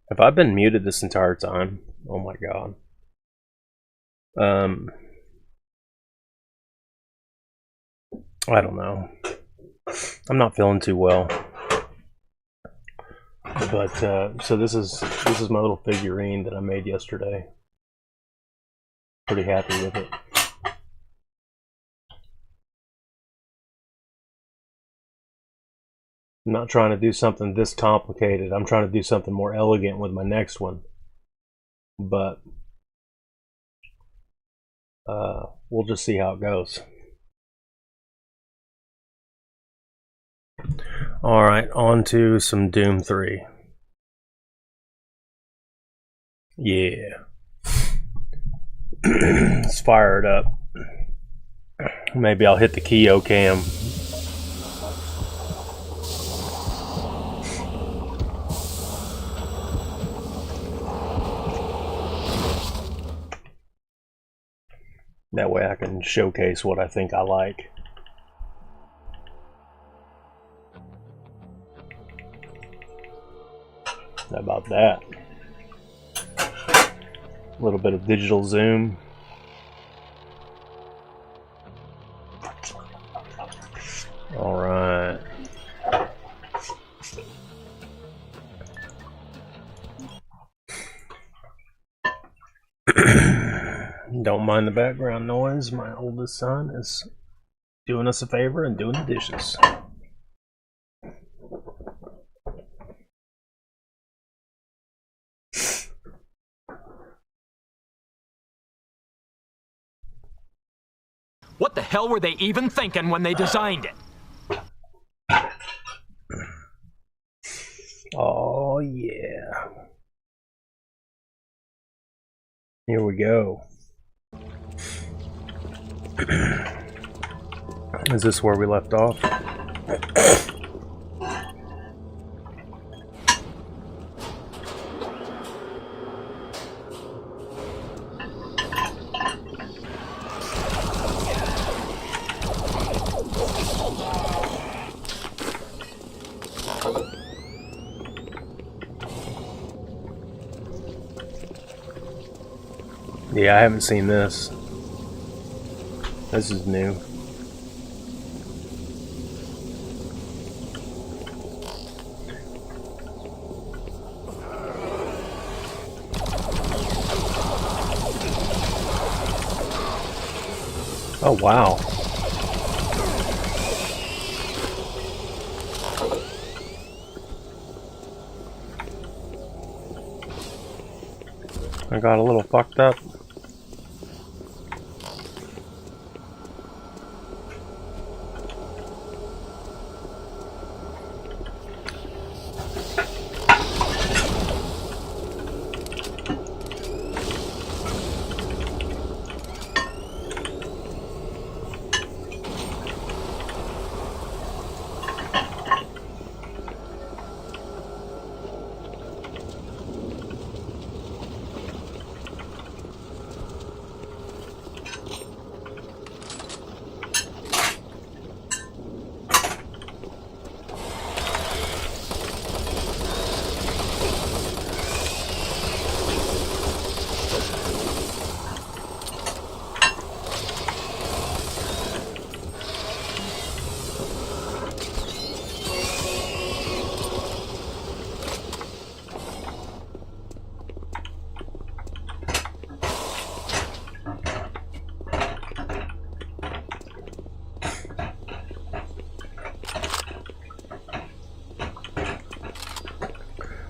Have I been muted this entire time? Oh my god. I don't know. I'm not feeling too well. But so this is my little figurine that I made yesterday. Pretty happy with it. I'm not trying to do something this complicated. I'm trying to do something more elegant with my next one. But we'll just see how it goes. Alright, on to some Doom 3. Yeah. Let's fire it up. Maybe I'll hit the Keo cam. That way I can showcase what I think I like. How about that? A little bit of digital zoom. All right. Don't mind the background noise. My oldest son is doing us a favor and doing the dishes. What the hell were they even thinking when they designed it? Oh, yeah. Here we go. Is this where we left off? Yeah, I haven't seen this. This is new. Oh, wow. I got a little fucked up.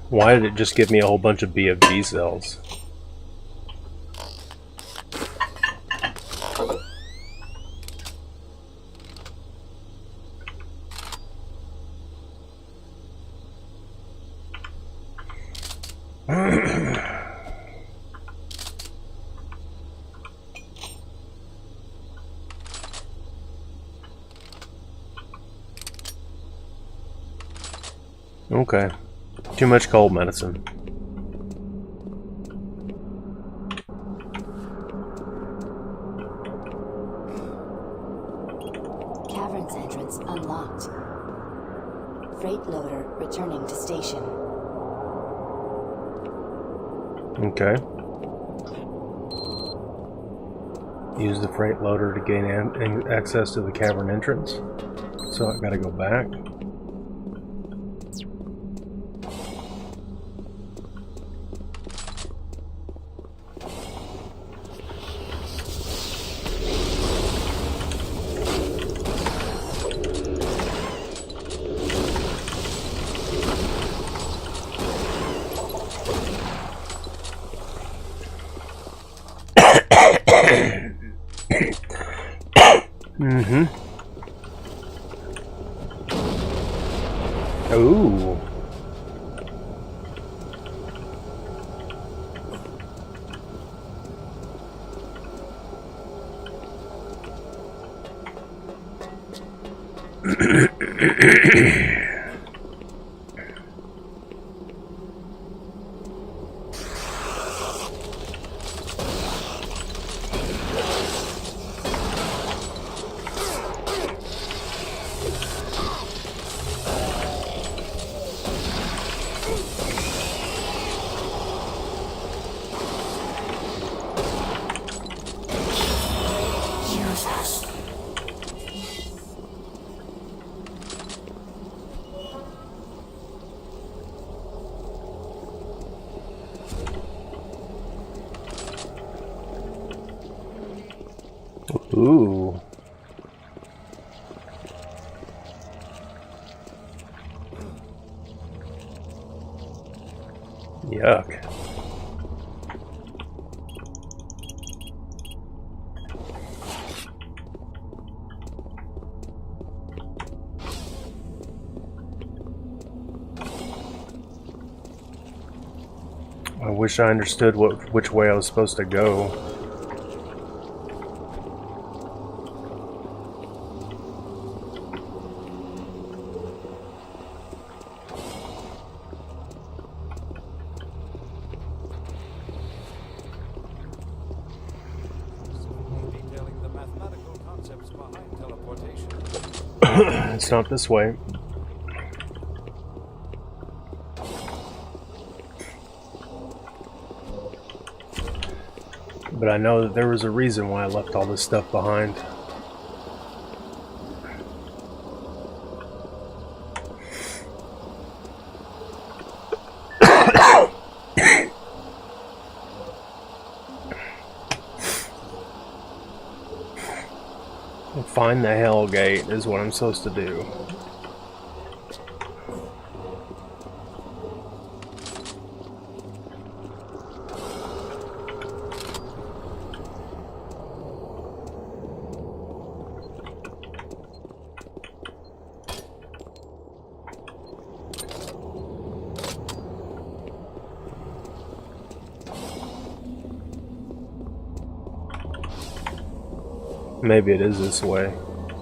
Why did it just give me a whole bunch of BFG cells? Okay. Too much cold medicine. Cavern's entrance unlocked. Freight loader returning to station. Okay. Use the freight loader to gain access to the cavern entrance. So I gotta go back. Mm-hmm. Ooh. Ooh. Yuck. I wish I understood which way I was supposed to go. Detailing the mathematical concepts behind teleportation. It's not this way. But I know that there was a reason why I left all this stuff behind. Find the hell gate is what I'm supposed to do. Maybe it is this way.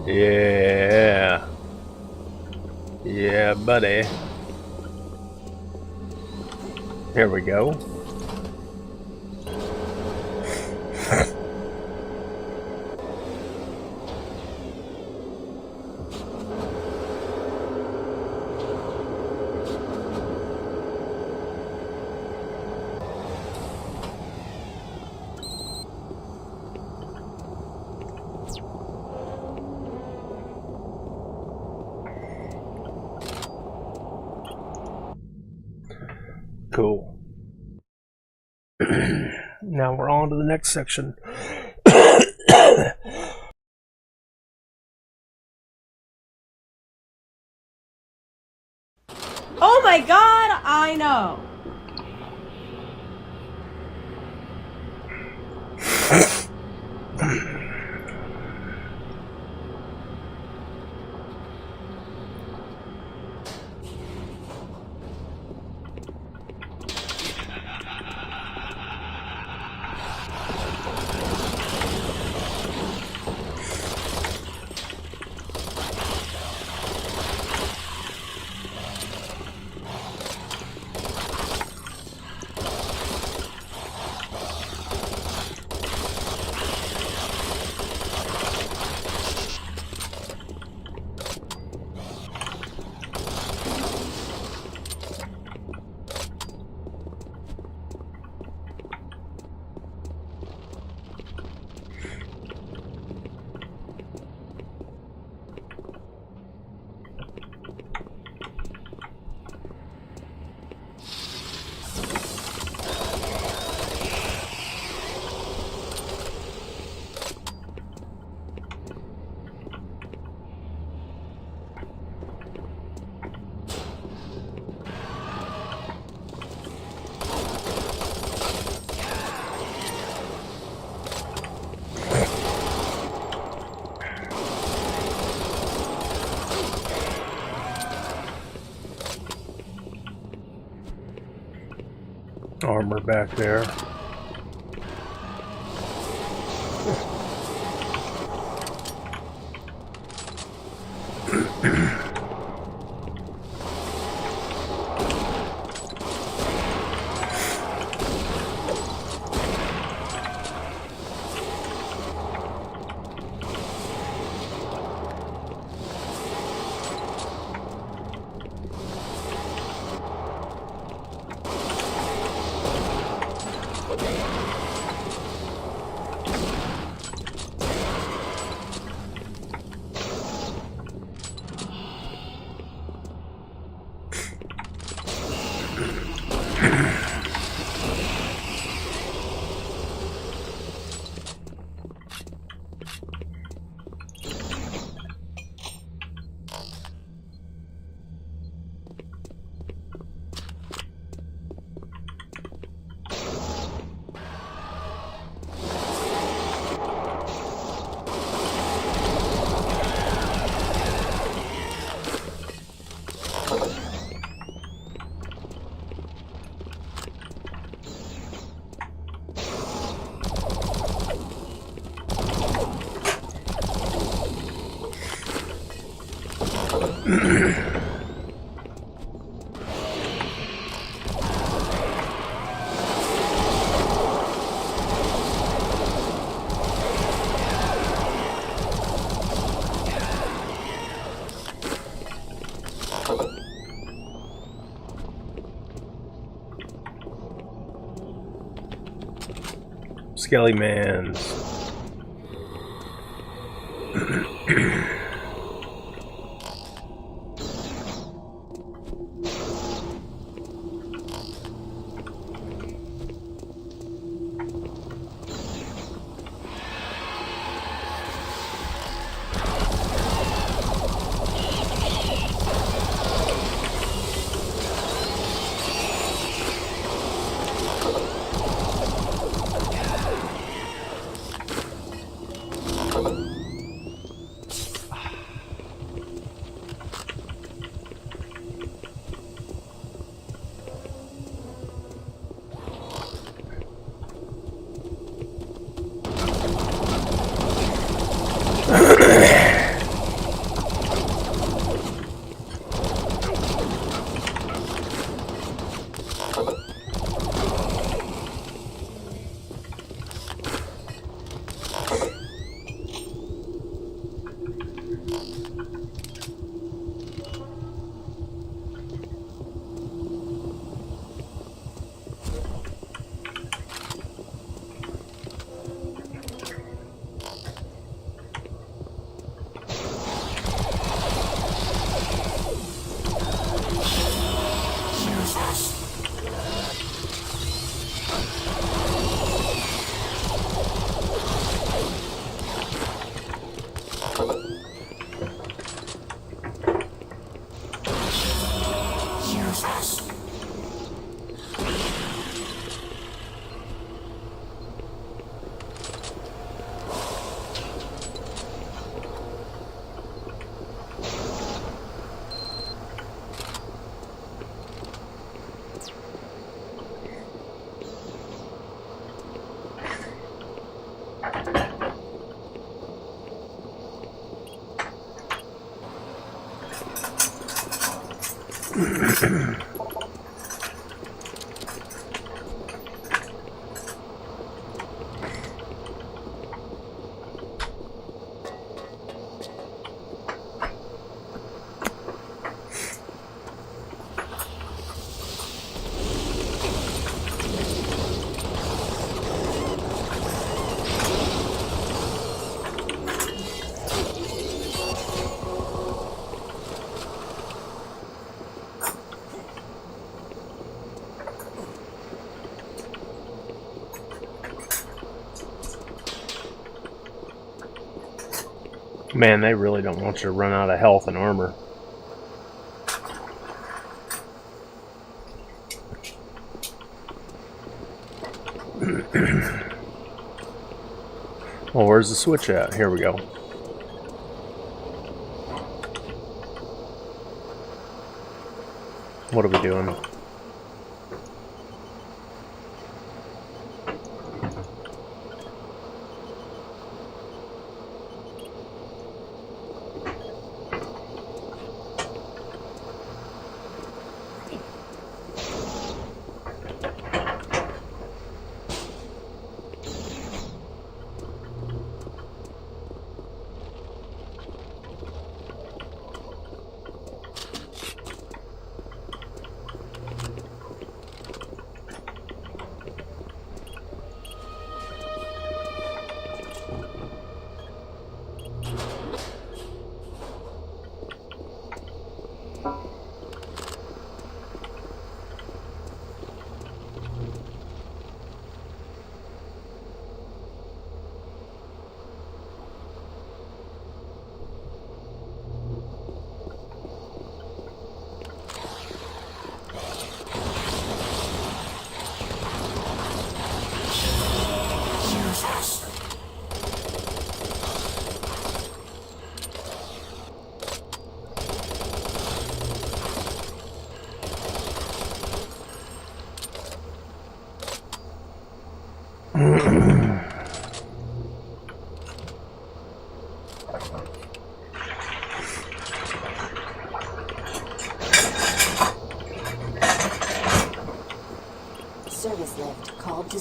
Yeah. Yeah, buddy. Here we go. Cool. Now we're on to the next section. Oh my god, I know. Armor back there. Skelly Mans. Man, they really don't want you to run out of health and armor. Well, where's the switch at? Here we go. What are we doing?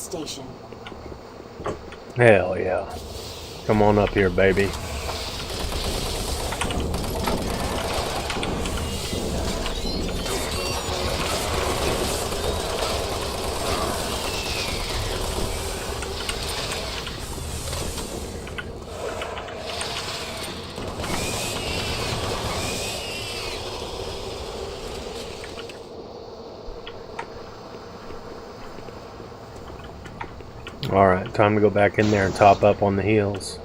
station. Hell yeah. Come on up here, baby. Alright, time to go back in there and top up on the heals.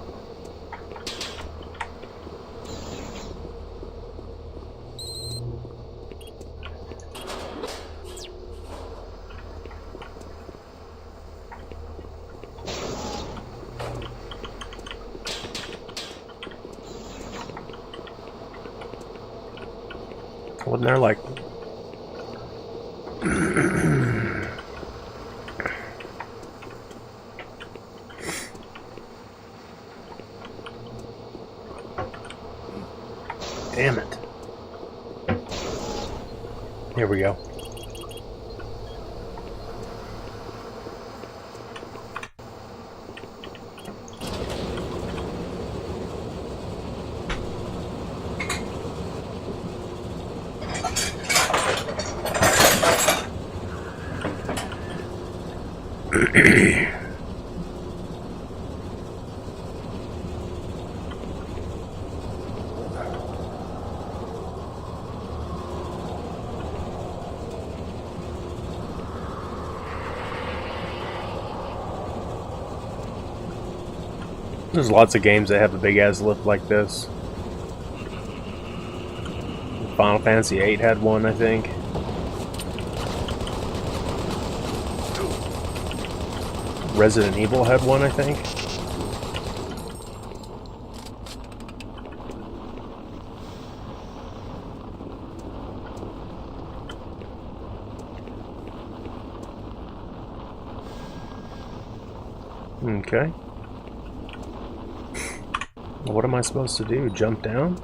Wasn't there like... Damn it. Here we go. There's lots of games that have a big ass lift like this. Final Fantasy VIII had one, I think. Resident Evil had one, I think. Okay. What am I supposed to do? Jump down?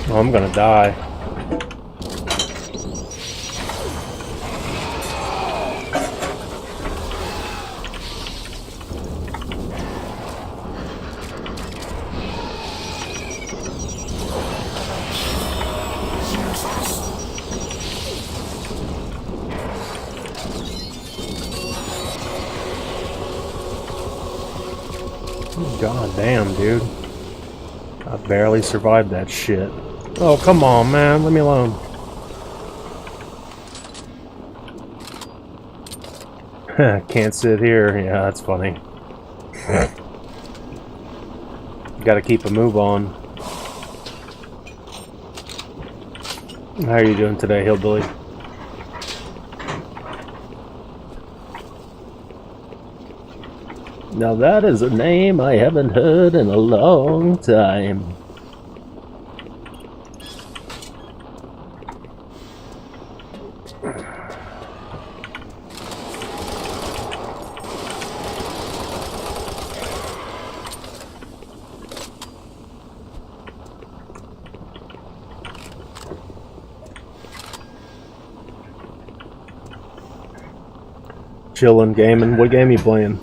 Oh, I'm gonna die. God damn, dude. I barely survived that shit. Oh, come on, man. Leave me alone. Can't sit here. Yeah, that's funny. Gotta keep a move on. How are you doing today, Hillbilly? Now that is a name I haven't heard in a long time. Chillin', gaming. What game you playing?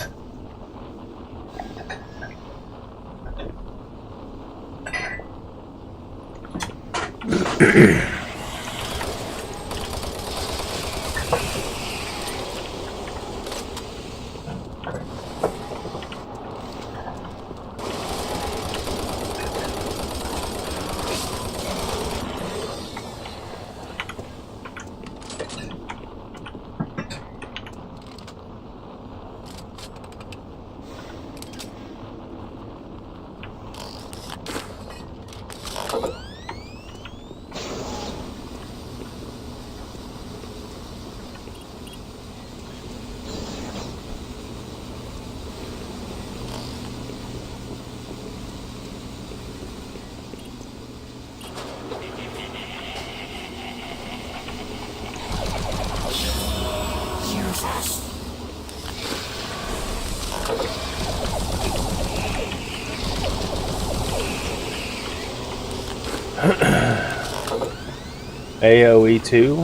AoE 2?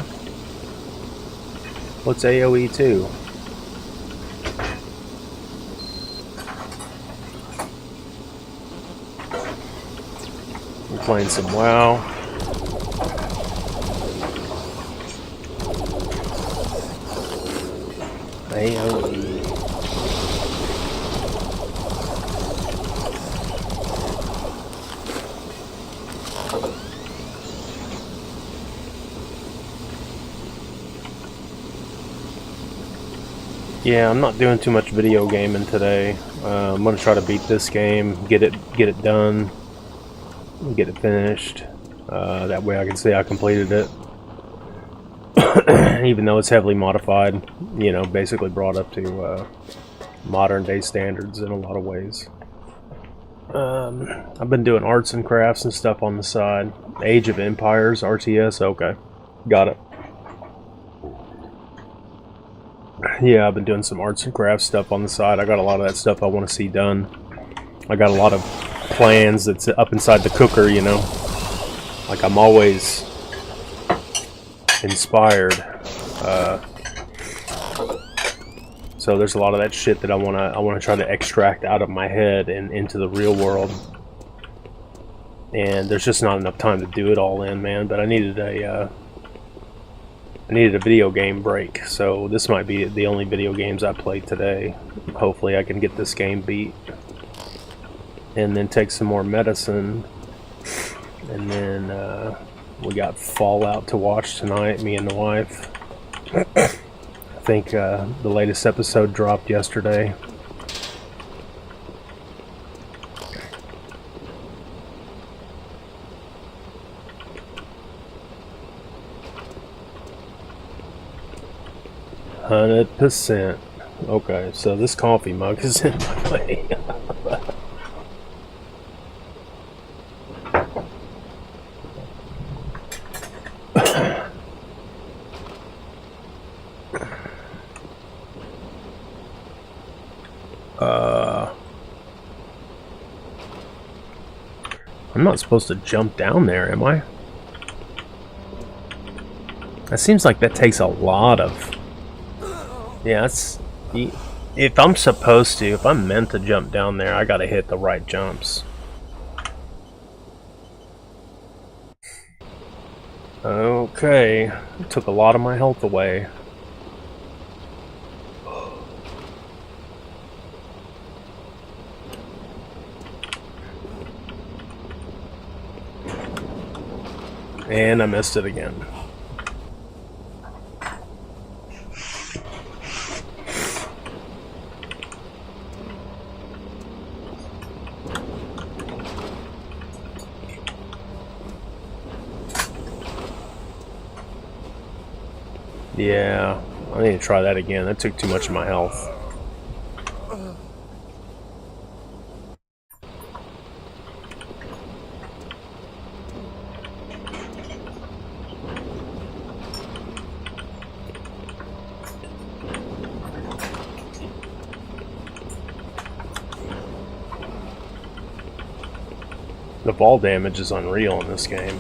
What's AoE 2? We're playing some WoW. AoE. Yeah, I'm not doing too much video gaming today. I'm gonna try to beat this game, get it done, get it finished. That way I can say I completed it. Even though it's heavily modified, you know, basically brought up to modern day standards in a lot of ways. I've been doing arts and crafts and stuff on the side. Age of Empires, RTS, okay. Got it. Yeah, I've been doing some arts and crafts stuff on the side. I got a lot of that stuff I want to see done. I got a lot of plans that's up inside the cooker, you know. Like, I'm always inspired. So there's a lot of that shit that I wanna try to extract out of my head and into the real world. And there's just not enough time to do it all in, man. But I needed a video game break, so this might be the only video games I played today. Hopefully I can get this game beat. And then take some more medicine. And then we got Fallout to watch tonight, me and the wife. I think the latest episode dropped yesterday. %. Okay, so this coffee mug is in my way. I'm not supposed to jump down there, am I? That seems like that takes a lot of... Yeah, that's... If I'm supposed to, if I'm meant to jump down there, I gotta hit the right jumps. Okay. It took a lot of my health away. And I missed it again. Yeah, I need to try that again. That took too much of my health. The ball damage is unreal in this game.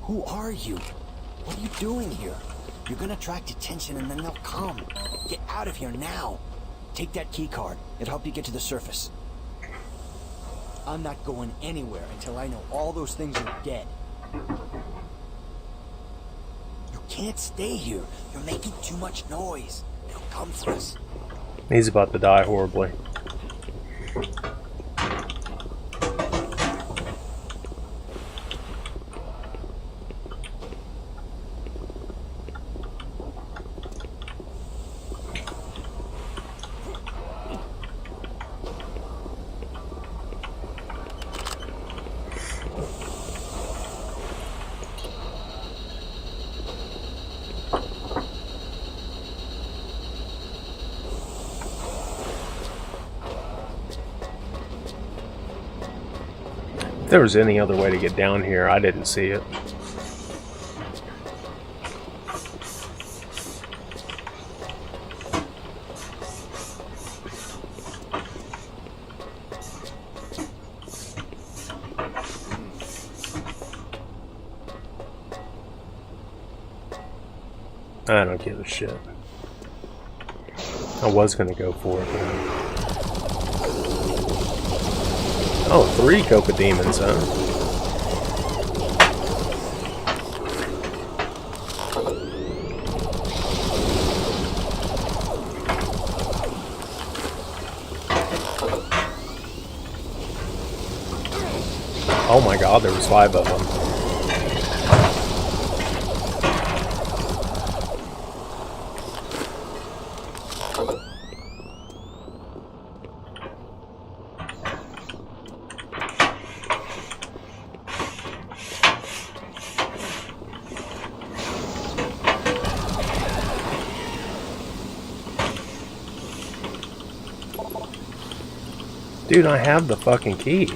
Who are you? What are you doing here? You're gonna attract attention and then they'll come. Get out of here now. Take that key card. It'll help you get to the surface. I'm not going anywhere until I know all those things are dead. You can't stay here. You're making too much noise. They'll come for us. He's about to die horribly. If there was any other way to get down here, I didn't see it. I don't give a shit. I was gonna go for it. Oh, 3 Coca Demons, huh? Oh my god, there was 5 of them. Dude, I have the fucking key.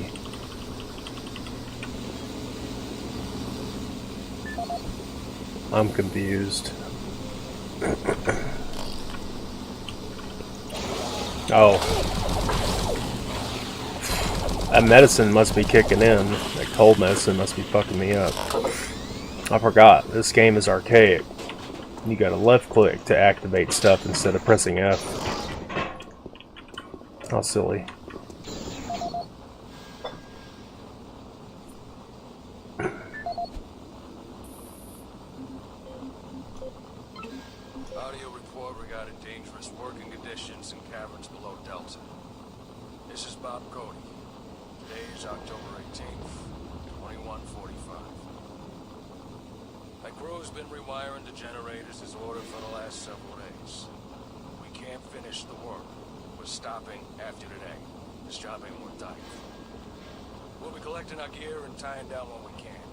I'm confused. Oh. That medicine must be kicking in. That cold medicine must be fucking me up. I forgot. This game is archaic. You gotta left click to activate stuff instead of pressing F. How silly. Audio report regarding dangerous working conditions in caverns below Delta. This is Bob Cody. Today is October 18th, 21:45. My crew's been rewiring the generators as ordered for the last several days. We can't finish the work. We're stopping after today. This job ain't worth dying for. We'll be collecting our gear and tying down what we can.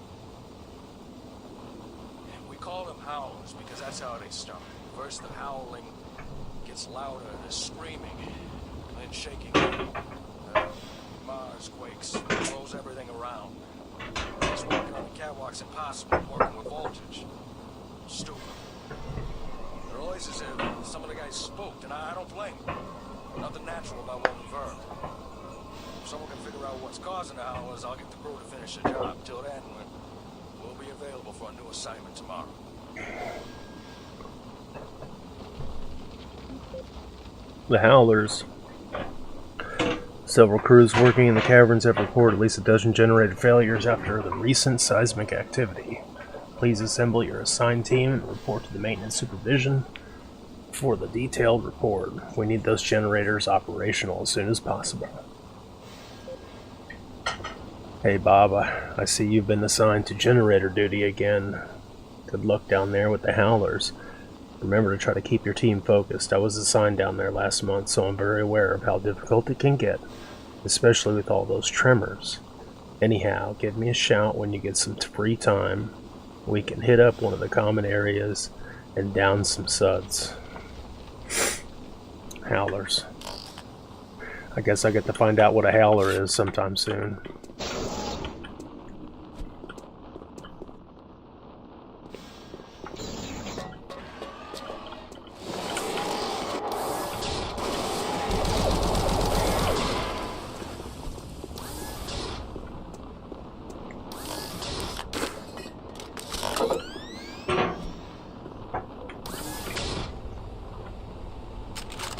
And we call them howlers because that's how they start. First the howling gets louder, the screaming, and then shaking. Mars quakes, throws everything around. Just walking on the catwalk's impossible, working with voltage. Stupid. The noise is if some of the guys spooked, and I don't blame them. Nothing natural about what we've heard. If someone can figure out what's causing the howlers, I'll get the crew to finish the job. Till then, we'll be available for a new assignment tomorrow. The howlers. Several crews working in the caverns have reported at least a dozen generator failures after the recent seismic activity. Please assemble your assigned team and report to the maintenance supervision for the detailed report. We need those generators operational as soon as possible. Hey Bob, I see you've been assigned to generator duty again. Good luck down there with the howlers. Remember to try to keep your team focused. I was assigned down there last month, so I'm very aware of how difficult it can get, especially with all those tremors. Anyhow, give me a shout when you get some free time. We can hit up one of the common areas and down some suds. Howlers. I guess I get to find out what a howler is sometime soon.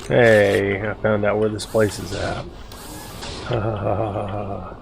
Hey, I found out where this place is at. Ha ha ha ha ha.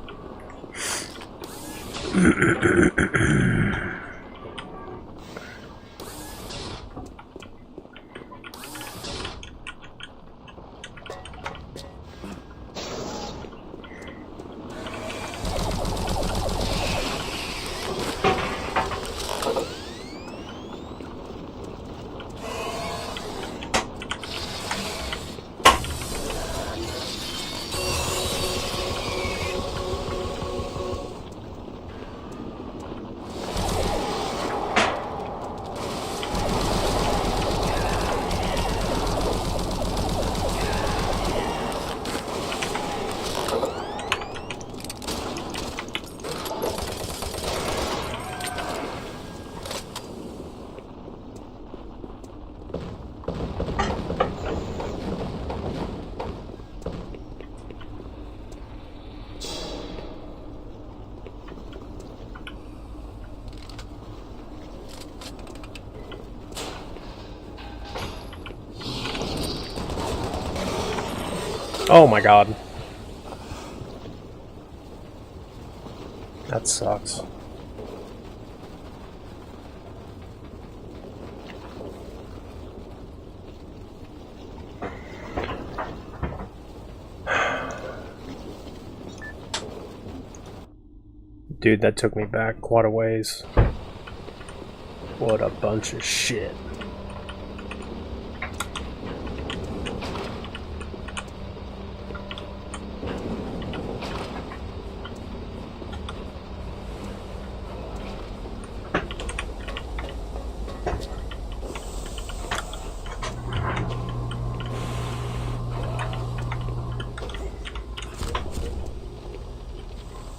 Oh my god. That sucks. Dude, that took me back quite a ways. What a bunch of shit.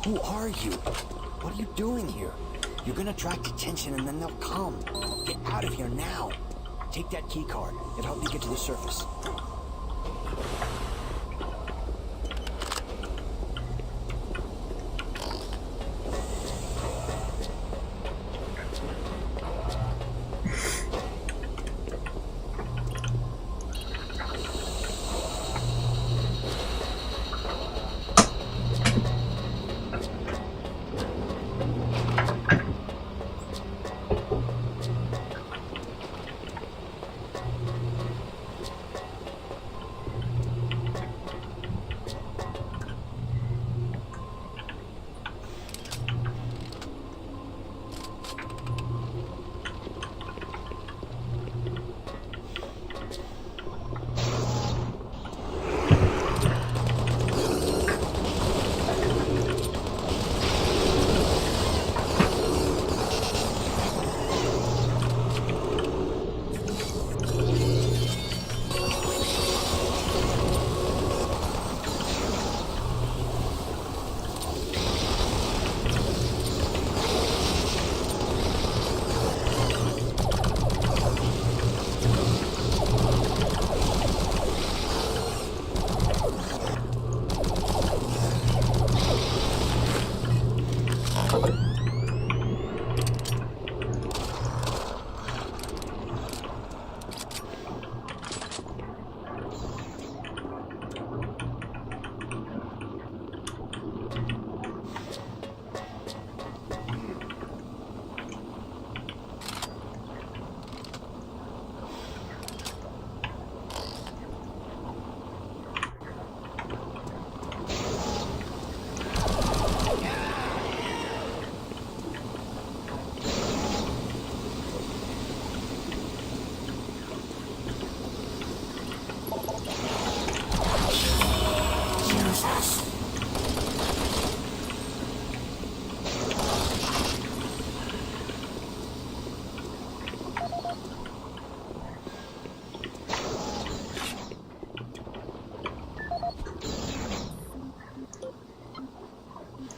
Who are you? What are you doing here? You're gonna attract attention and then they'll come. Get out of here now. Take that key card. It'll help you get to the surface.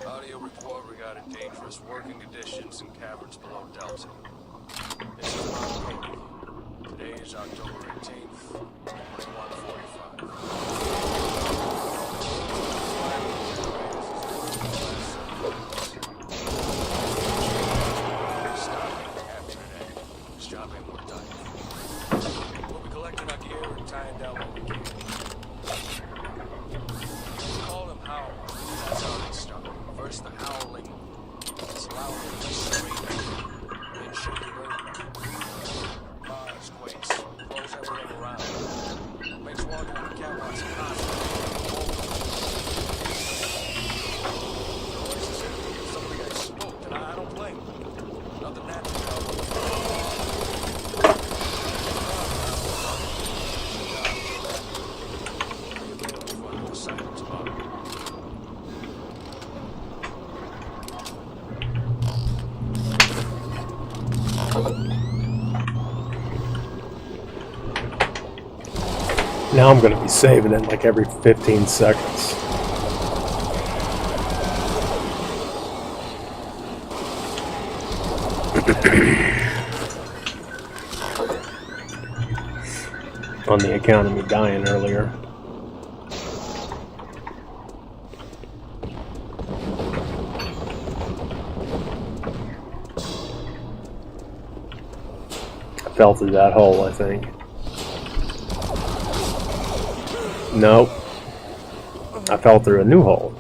Audio report regarding dangerous working conditions in caverns below Delta. This is Mount Cody. Today is October 18th, 21:45. Stopping more time. We'll be collecting our gear and tying down what we can. Call them howlers. That's how they start. First the howling. It's loud and screaming. Then shaky earth. Mars quakes. Blows everything around. Makes walking on the catwalks impossible. Some of the guys smoked, and I don't blame them. Nothing natural about what the silence about it. Now I'm going to be saving it like every 15 seconds. On the account of me dying earlier. I fell through that hole, I think. Nope. I fell through a new hole.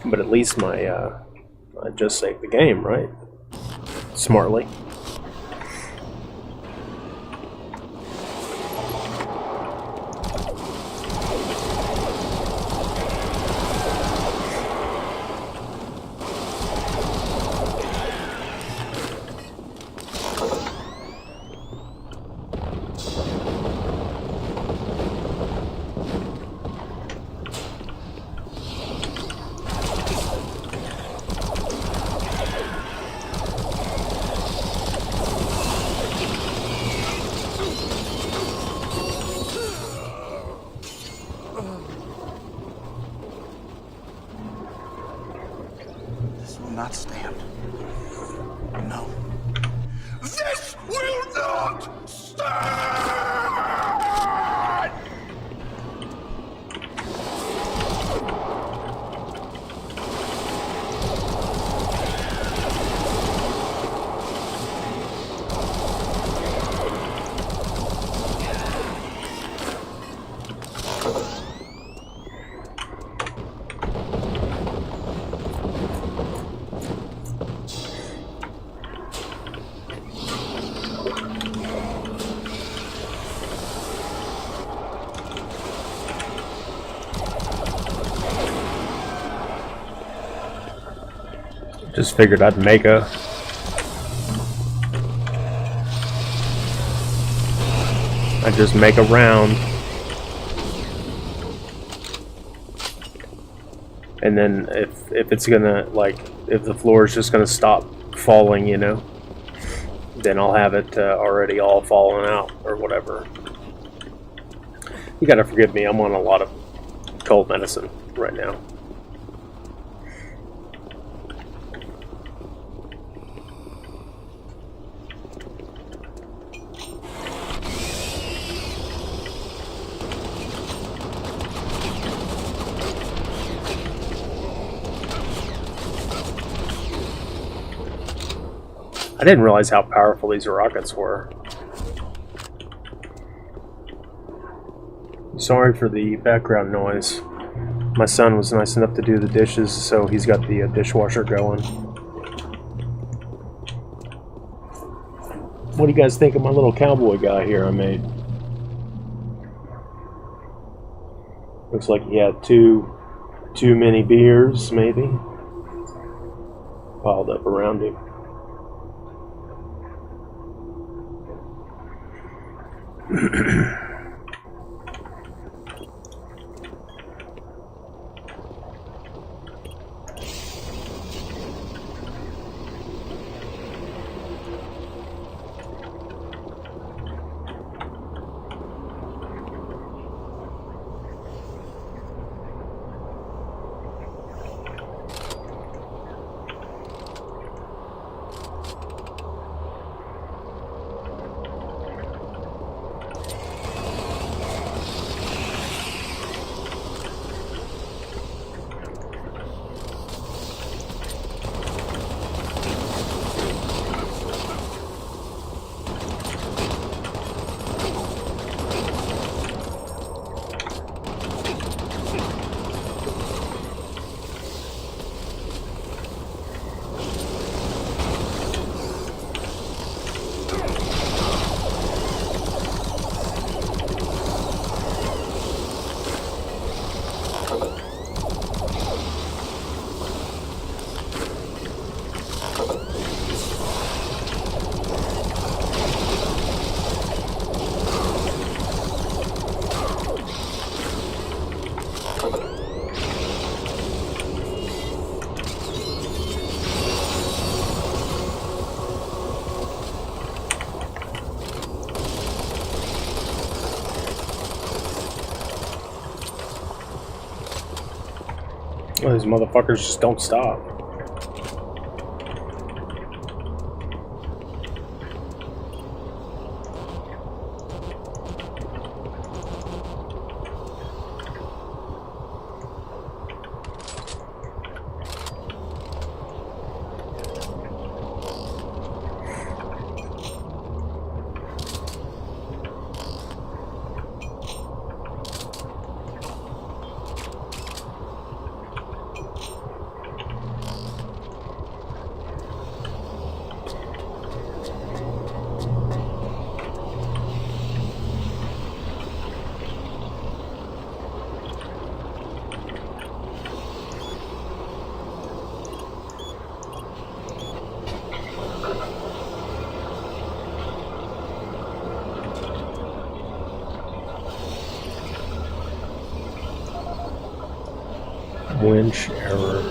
But at least my I just saved the game, right? Smartly. This will not stand. No. This will not stand! Just figured I'd make a round, and then if it's gonna, like, if the floor is just gonna stop falling, you know, then I'll have it already all fallen out or whatever. You gotta forgive me, I'm on a lot of cold medicine right now. I didn't realize how powerful these rockets were. Sorry for the background noise. My son was nice enough to do the dishes, so he's got the dishwasher going. What do you guys think of my little cowboy guy here I made? Looks like he had too many beers, maybe, piled up around him. Well, these motherfuckers just don't stop. Winch error.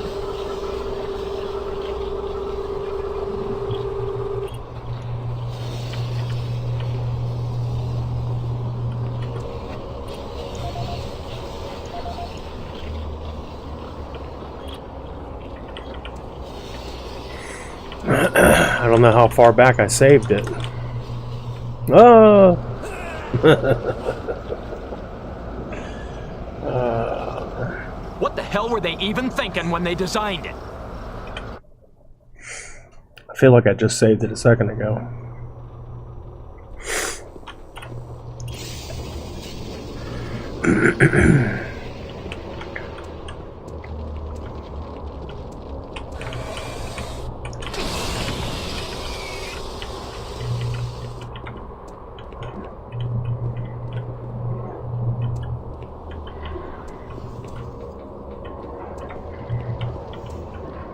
I don't know how far back I saved it. Oh! What the hell were they even thinking when they designed it? I feel like I just saved it a second ago.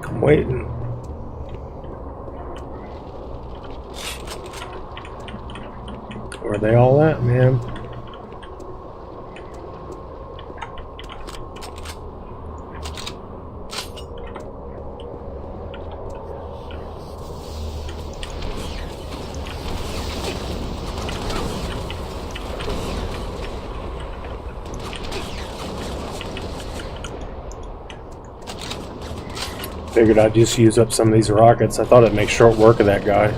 I'm waiting. Where are they all at, man? Figured I'd just use up some of these rockets. I thought it'd make short work of that guy.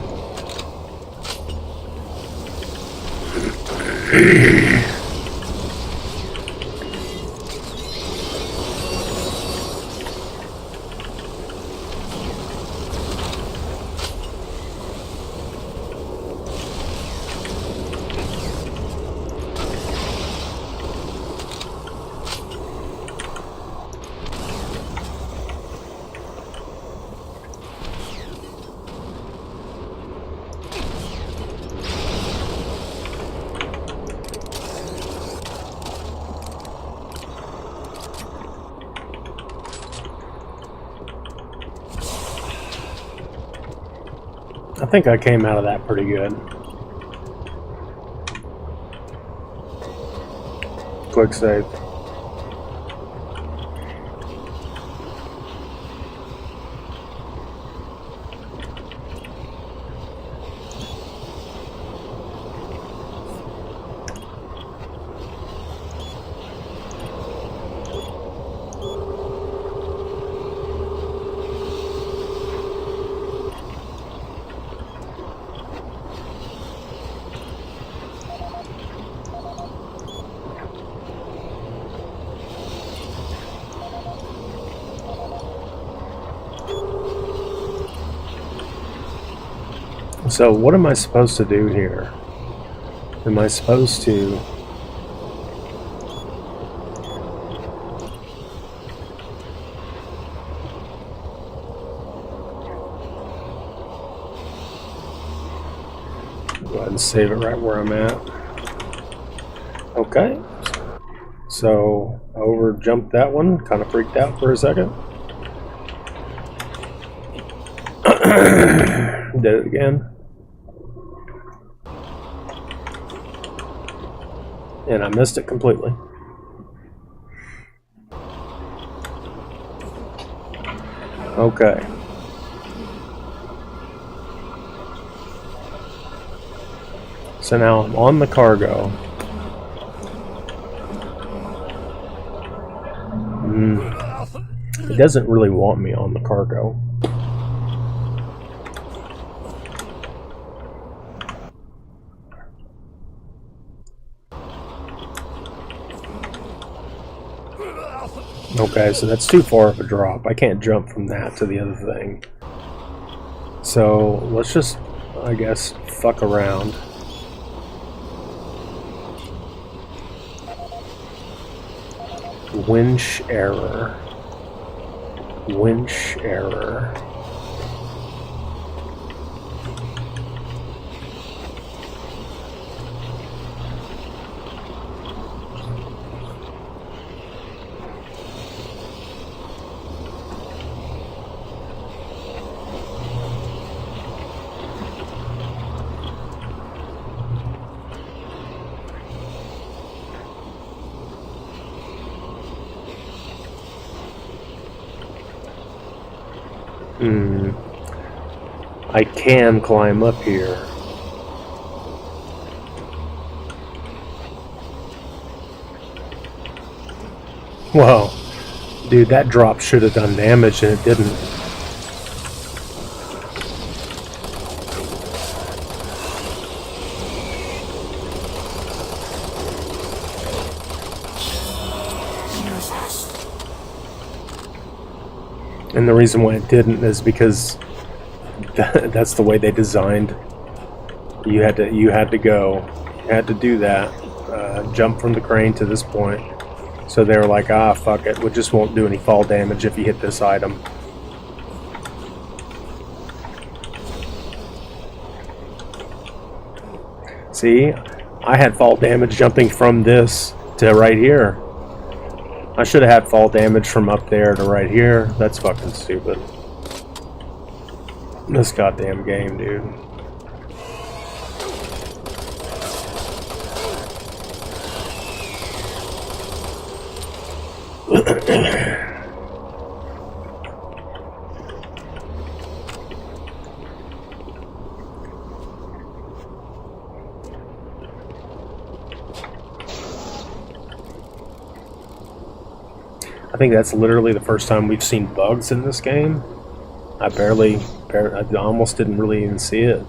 I think I came out of that pretty good. Quick save. So what am I supposed to do here? Am I supposed to... go ahead and save it right where I'm at. Okay. So I over jumped that one, kind of freaked out for a second. Did it again. And I missed it completely. Okay. So now I'm on the cargo. It doesn't really want me on the cargo. Okay, so that's too far of a drop. I can't jump from that to the other thing. So let's just, I guess, fuck around. Winch error. Winch error. I can climb up here. Whoa. Dude, that drop should have done damage and it didn't. And the reason why it didn't is because that's the way they designed. You had to do that, jump from the crane to this point. So they were like, ah, fuck it, we just won't do any fall damage if you hit this item. See, I had fall damage jumping from this to right here. I should have had fall damage from up there to right here. That's fucking stupid. This goddamn game, dude. I think that's literally the first time we've seen bugs in this game. I almost didn't really even see it.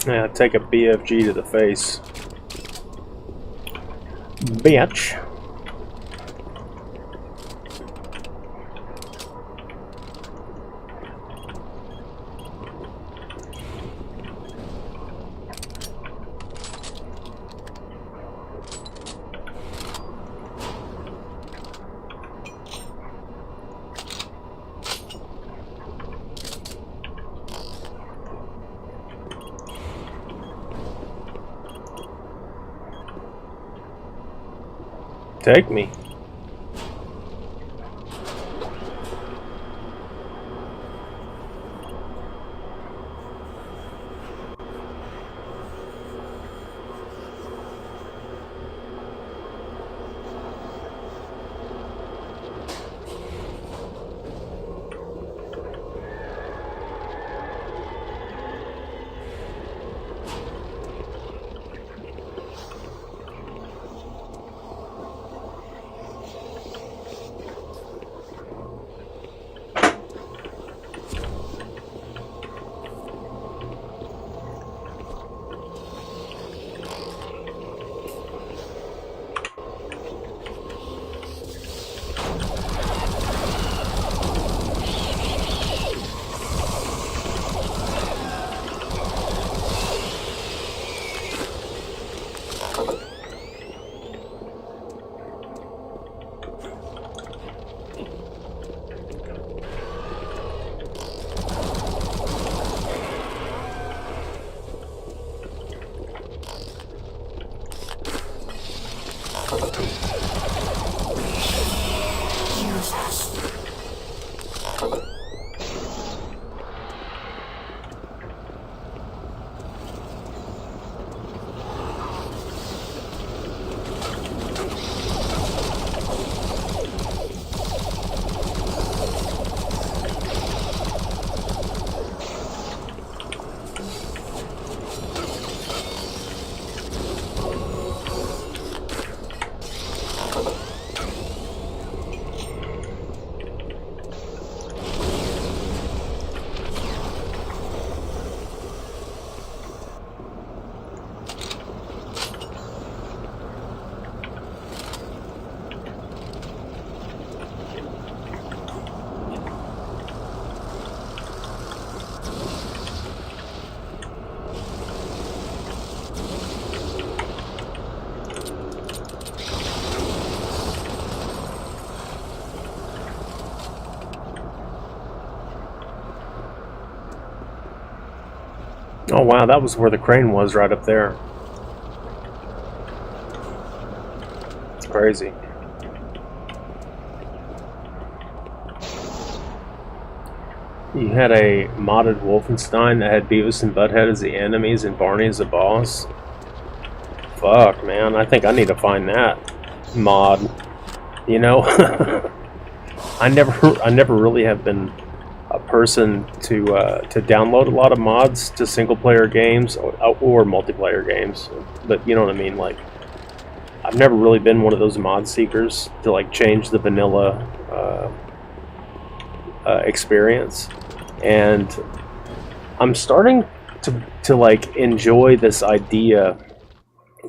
Yeah, take a BFG to the face. Bitch. Take me. Oh wow, that was where the crane was, right up there. It's crazy. You had a modded Wolfenstein that had Beavis and Butthead as the enemies and Barney as the boss. Fuck, man, I think I need to find that mod. You know, I never really have been a person to download a lot of mods to single player games or multiplayer games. But you know what I mean, like I've never really been one of those mod seekers to like change the vanilla experience, and I'm starting to like enjoy this idea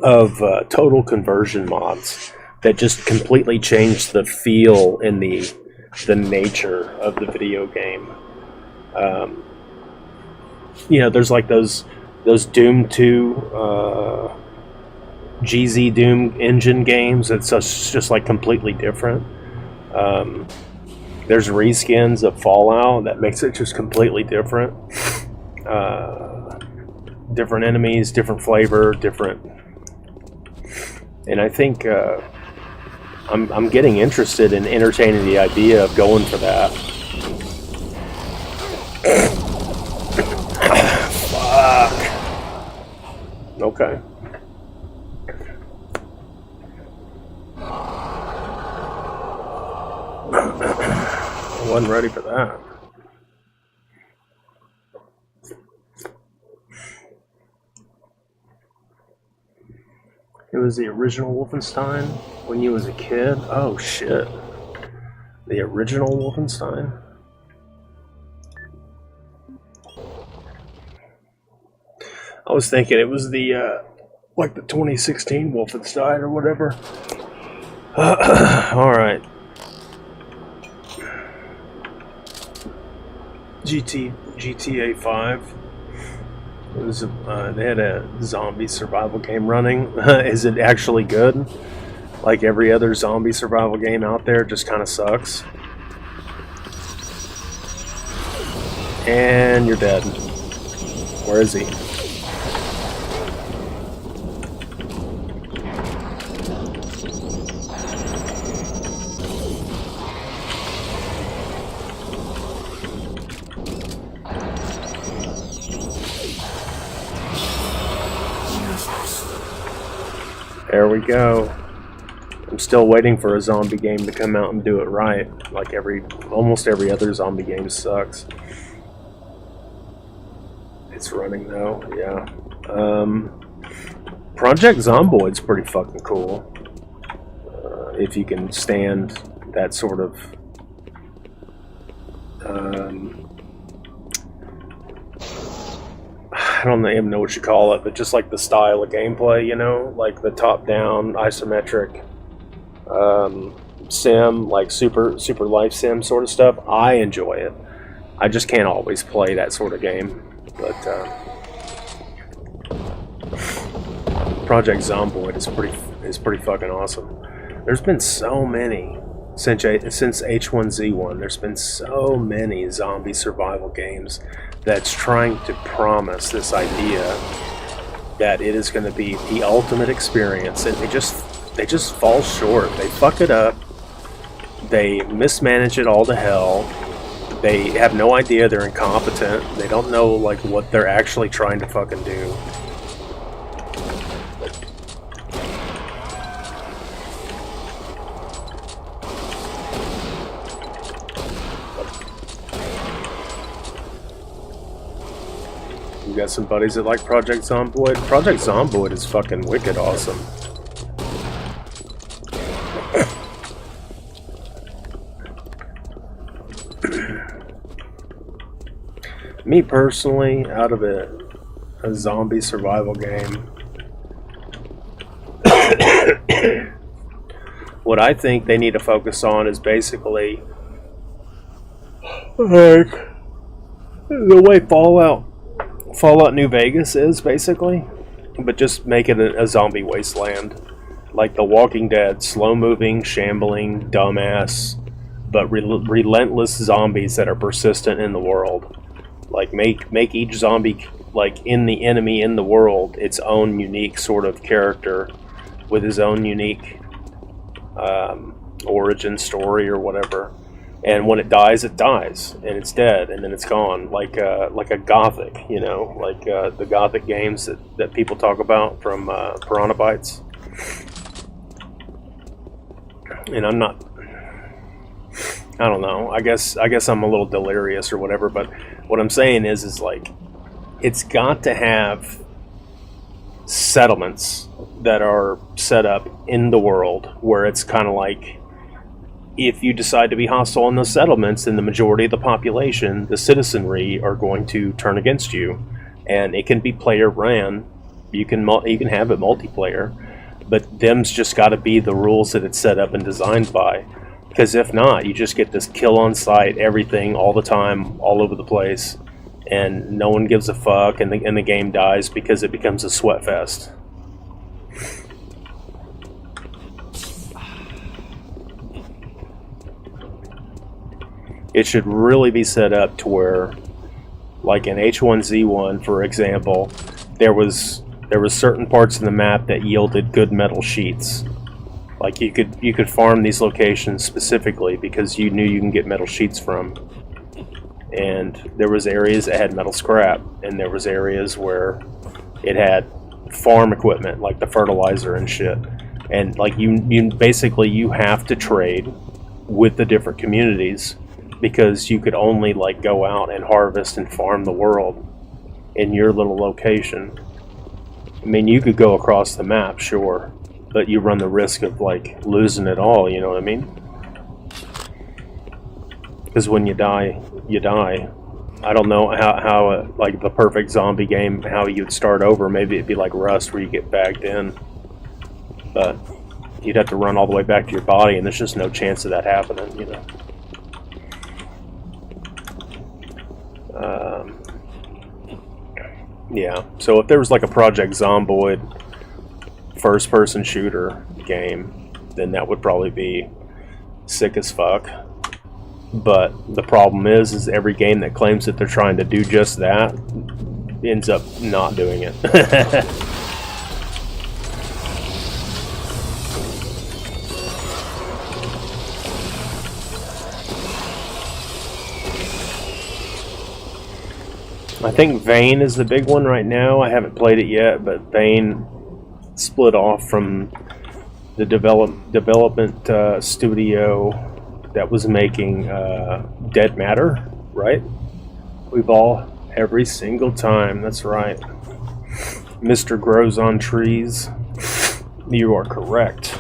of total conversion mods that just completely change the feel and the nature of the video game. You know, there's like those Doom 2 GZ Doom engine games that's just like completely different. There's reskins of Fallout that makes it just completely different. Different enemies, different flavor, different. And I think I'm getting interested in entertaining the idea of going for that. Fuck. Okay. I wasn't ready for that. It was the original Wolfenstein when you was a kid? Oh shit. The original Wolfenstein? I was thinking it was the like the 2016 Wolfenstein or whatever. Alright. GTA 5. It was they had a zombie survival game running. Is it actually good? Like every other zombie survival game out there, just kind of sucks. And you're dead. Where is he? There we go. I'm still waiting for a zombie game to come out and do it right. Like almost every other zombie game sucks. It's running though, yeah. Project Zomboid's pretty fucking cool. If you can stand that sort of I don't even know what you call it, but just like the style of gameplay, you know, like the top-down isometric sim, like super life sim sort of stuff. I enjoy it. I just can't always play that sort of game. But Project Zomboid is pretty fucking awesome. There's been so many since H1Z1. There's been so many zombie survival games that's trying to promise this idea that it is going to be the ultimate experience, and they just fall short. They fuck it up. They mismanage it all to hell. They have no idea, they're incompetent. They don't know like what they're actually trying to fucking do. You got some buddies that like Project Zomboid? Project Zomboid is fucking wicked awesome. Me personally, out of a zombie survival game, what I think they need to focus on is basically like the way Fallout New Vegas is, basically, but just make it a zombie wasteland. Like The Walking Dead, slow-moving, shambling, dumbass, but relentless zombies that are persistent in the world. Like make each zombie like in the enemy in the world its own unique sort of character with his own unique origin story or whatever. And when it dies, and it's dead, and then it's gone, like a Gothic, you know, like the Gothic games that people talk about from Piranha Bytes. And I don't know. I guess I'm a little delirious or whatever. But what I'm saying is like, it's got to have settlements that are set up in the world where it's kind of like, if you decide to be hostile in those settlements, then the majority of the population, the citizenry, are going to turn against you. And it can be player ran. You can have it multiplayer, but them's just got to be the rules that it's set up and designed by. Because if not, you just get this kill on sight, everything, all the time, all over the place, and no one gives a fuck, and the game dies because it becomes a sweat fest. It should really be set up to where, like in H1Z1, for example, there was certain parts of the map that yielded good metal sheets. Like you could farm these locations specifically because you knew you can get metal sheets from. And there was areas that had metal scrap, and there was areas where it had farm equipment like the fertilizer and shit. And like you basically you have to trade with the different communities, because you could only like go out and harvest and farm the world in your little location. I mean, you could go across the map, sure, but you run the risk of like losing it all, you know what I mean? Because when you die, you die. I don't know how like the perfect zombie game, how you'd start over. Maybe it'd be like Rust where you get bagged in, but you'd have to run all the way back to your body, and there's just no chance of that happening, you know. Yeah, so if there was like a Project Zomboid first-person shooter game, then that would probably be sick as fuck. But the problem is every game that claims that they're trying to do just that ends up not doing it. I think Vane is the big one right now. I haven't played it yet, but Vane split off from the development studio that was making Dead Matter, right? We've all, every single time, that's right. Mr. Grows on Trees. You are correct.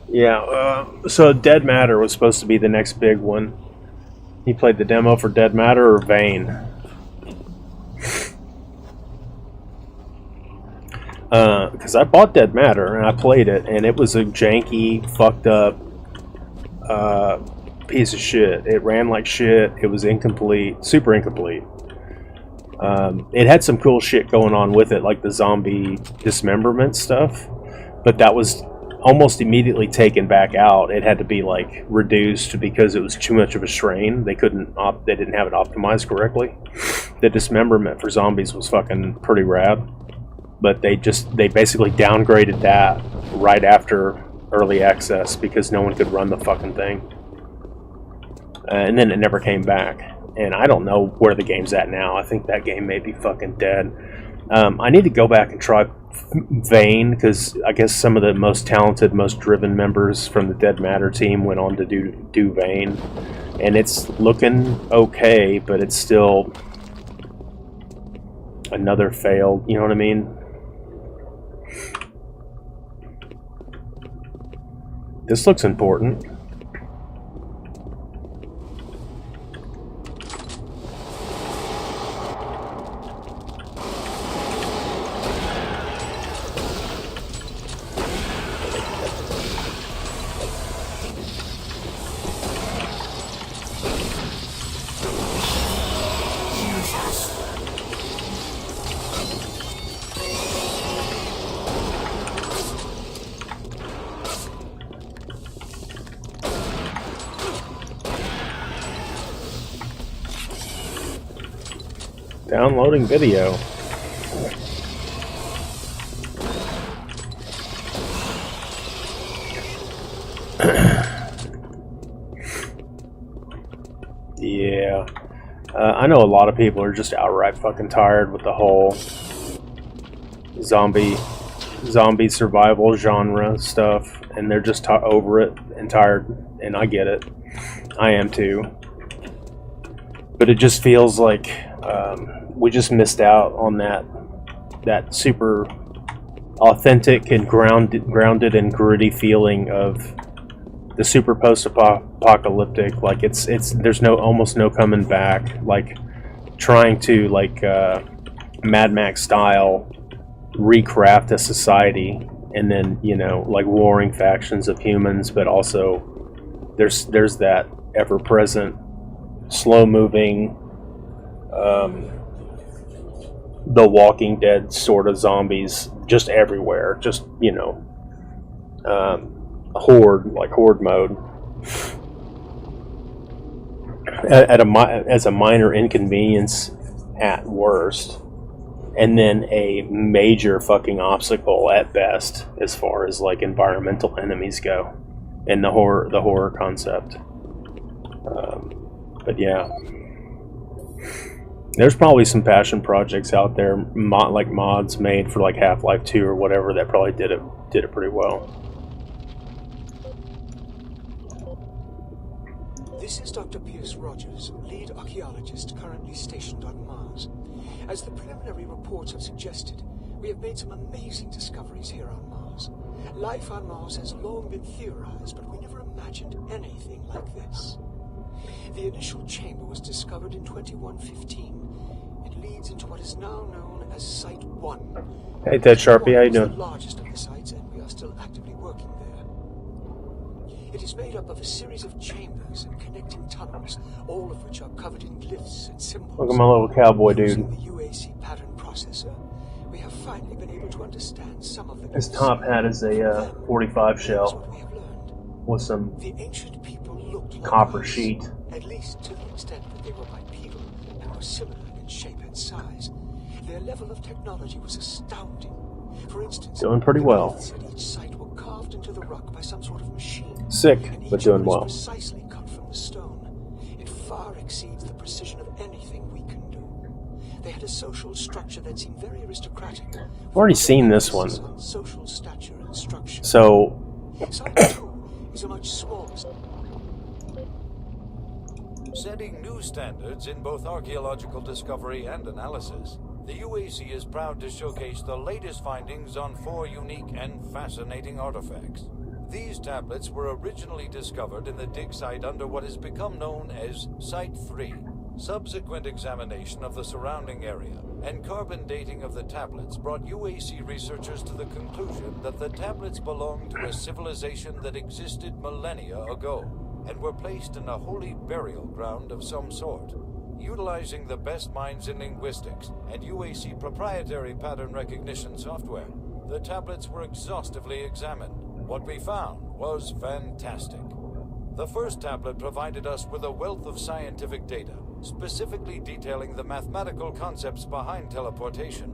Yeah, so Dead Matter was supposed to be the next big one. You played the demo for Dead Matter or Vane? Because I bought Dead Matter and I played it, and it was a janky, fucked up piece of shit. It ran like shit. It was incomplete, super incomplete. It had some cool shit going on with it, like the zombie dismemberment stuff, but that was almost immediately taken back out. It had to be like reduced because it was too much of a strain. They didn't have it optimized correctly. The dismemberment for zombies was fucking pretty rad, but they basically downgraded that right after early access because no one could run the fucking thing, and then it never came back. And I don't know where the game's at now. I think that game may be fucking dead. I need to go back and try Vane, because I guess some of the most talented, most driven members from the Dead Matter team went on to do Vane, and it's looking okay, but it's still another failed, you know what I mean? This looks important. Downloading video. Yeah. I know a lot of people are just outright fucking tired with the whole zombie survival genre stuff, and they're just over it and tired, and I get it. I am too. But it just feels like we just missed out on that super authentic and grounded and gritty feeling of the super post-apocalyptic. Like it's there's almost no coming back. Like trying to Mad Max style recraft a society, and then like warring factions of humans, but also there's that ever-present slow-moving The Walking Dead sort of zombies just everywhere, just horde mode as a minor inconvenience at worst, and then a major fucking obstacle at best as far as like environmental enemies go, and the horror concept. But yeah, there's probably some passion projects out there, like mods made for like Half-Life 2 or whatever, that probably did it pretty well. This is Dr. Pierce Rogers, lead archaeologist currently stationed on Mars. As the preliminary reports have suggested, we have made some amazing discoveries here on Mars. Life on Mars has long been theorized, but we never imagined anything like this. The initial chamber was discovered in 2115. It leads into what is now known as Site 1. Hey Ted Sharpie, how you doing? It's the largest of the sites, and we are still actively working there. It is made up of a series of chambers and connecting tunnels, all of which are covered in glyphs and symbols. Look at my little cowboy dude. Using the UAC pattern processor, we have finally been able to understand some of the His glyphs. top hat is a 45 Here's shell what we have learned. with some The ancient people looked like copper us, sheet. at least to the extent that they were bipedal and were similar in shape and size. Their level of technology was astounding. For instance, Doing pretty the well. glyphs at each site were carved into the rock by some sort of machine. Sick, And but each doing one well. is precisely cut from the stone. It far exceeds the precision of anything we can do. They had a social structure that seemed very aristocratic. I've already seen this one. On social stature and structure. So Site 2 is a much smaller. Setting new standards in both archaeological discovery and analysis, the UAC is proud to showcase the latest findings on 4 unique and fascinating artifacts. These tablets were originally discovered in the dig site under what has become known as Site 3. Subsequent examination of the surrounding area and carbon dating of the tablets brought UAC researchers to the conclusion that the tablets belonged to a civilization that existed millennia ago and were placed in a holy burial ground of some sort. Utilizing the best minds in linguistics and UAC proprietary pattern recognition software, the tablets were exhaustively examined. What we found was fantastic. The first tablet provided us with a wealth of scientific data, specifically detailing the mathematical concepts behind teleportation.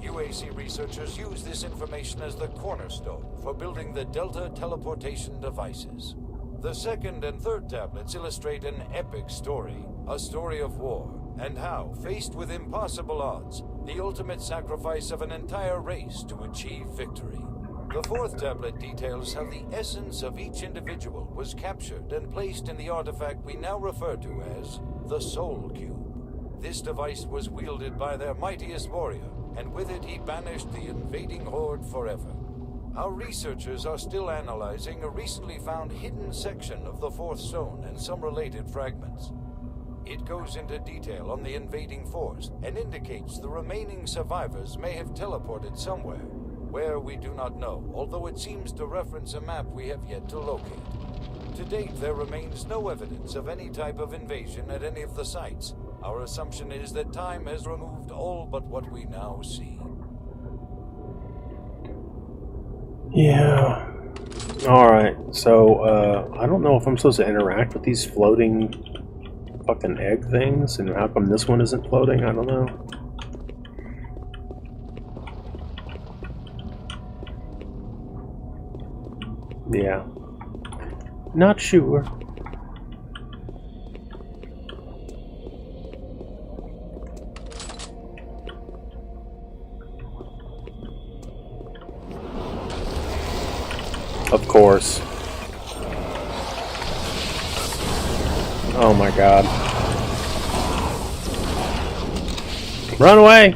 UAC researchers use this information as the cornerstone for building the Delta teleportation devices. The second and third tablets illustrate an epic story, a story of war, and how, faced with impossible odds, the ultimate sacrifice of an entire race to achieve victory. The fourth tablet details how the essence of each individual was captured and placed in the artifact we now refer to as the Soul Cube. This device was wielded by their mightiest warrior, and with it he banished the invading horde forever. Our researchers are still analyzing a recently found hidden section of the fourth stone and some related fragments. It goes into detail on the invading force and indicates the remaining survivors may have teleported somewhere. Where we do not know, although it seems to reference a map we have yet to locate. To date, there remains no evidence of any type of invasion at any of the sites. Our assumption is that time has removed all but what we now see. yeah. Alright, so I don't know if I'm supposed to interact with these floating fucking egg things, and how come this one isn't floating? I don't know. Yeah. Not sure. Of course. Oh my god. Run away!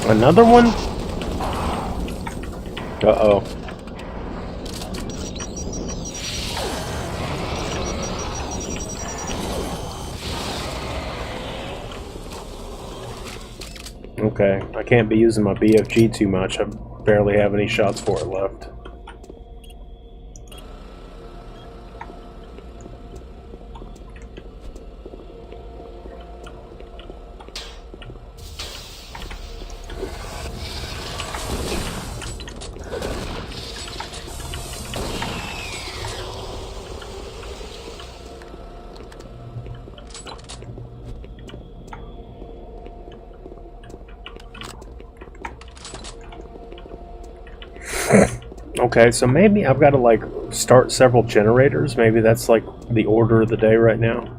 Another one? Uh-oh. Okay, I can't be using my BFG too much. I barely have any shots for it left. Okay, so maybe I've got to like start several generators. Maybe that's like the order of the day right now.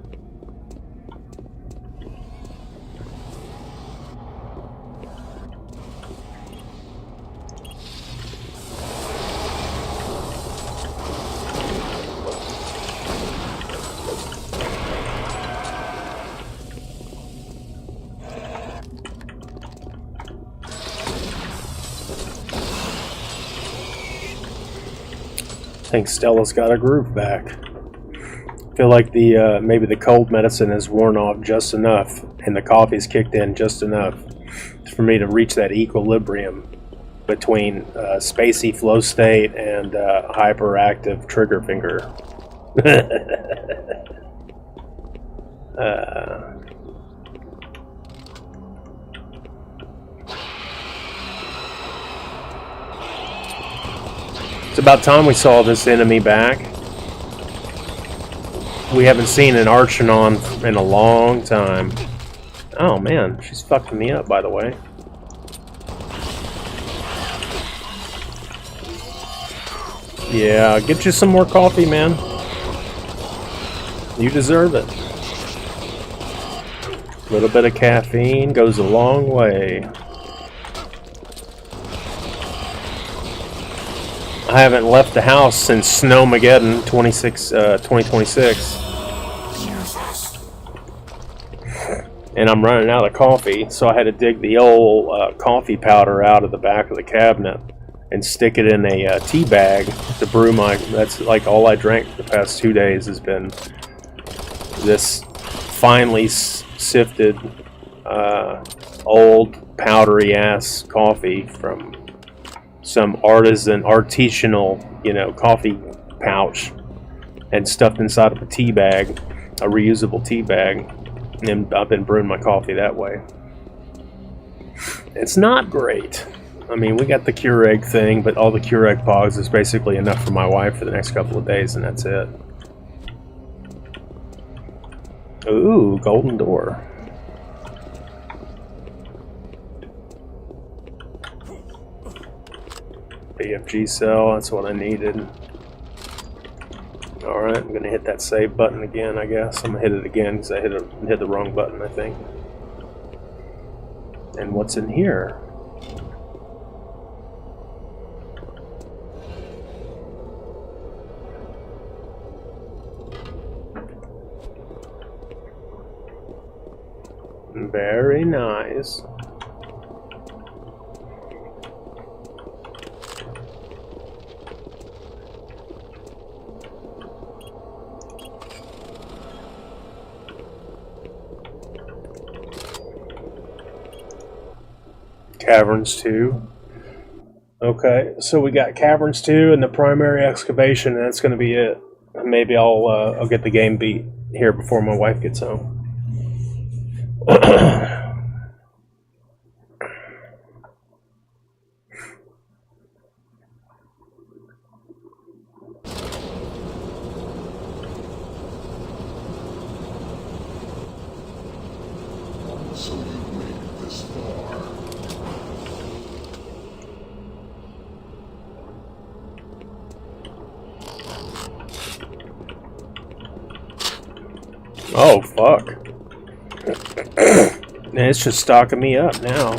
I think Stella's got her groove back. I feel like the maybe the cold medicine has worn off just enough, and the coffee's kicked in just enough for me to reach that equilibrium between spacey flow state and hyperactive trigger finger. It's about time we saw this enemy back. We haven't seen an Archanon in a long time. Oh man, she's fucking me up, by the way. Yeah, get you some more coffee, man. You deserve it. A little bit of caffeine goes a long way. I haven't left the house since Snowmageddon 2026. And I'm running out of coffee, so I had to dig the old coffee powder out of the back of the cabinet and stick it in a tea bag to brew my... That's like all I drank for the past 2 days has been this finely sifted old powdery ass coffee from some artisanal, you know, coffee pouch, and stuffed inside of a tea bag, a reusable tea bag, and I've been brewing my coffee that way. It's not great. I mean, we got the Keurig thing, but all the Keurig pods is basically enough for my wife for the next couple of days, and that's it. Ooh, golden door. BFG cell, that's what I needed. Alright, I'm going to hit that save button again, I guess. I'm going to hit it again because I hit the wrong button, I think. And what's in here? Very nice. Caverns 2. Okay, so we got Caverns 2 and the primary excavation, and that's going to be it. Maybe I'll get the game beat here before my wife gets home. So you've made it this far. Oh, fuck. Man, it's just stocking me up now.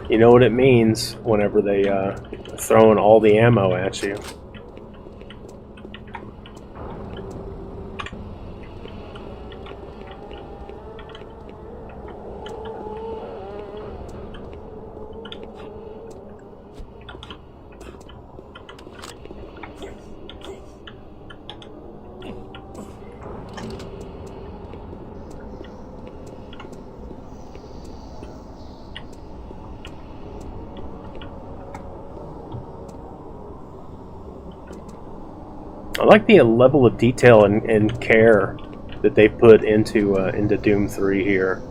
You know what it means whenever they throwing all the ammo at you. I like the level of detail and care that they put into Doom 3 here.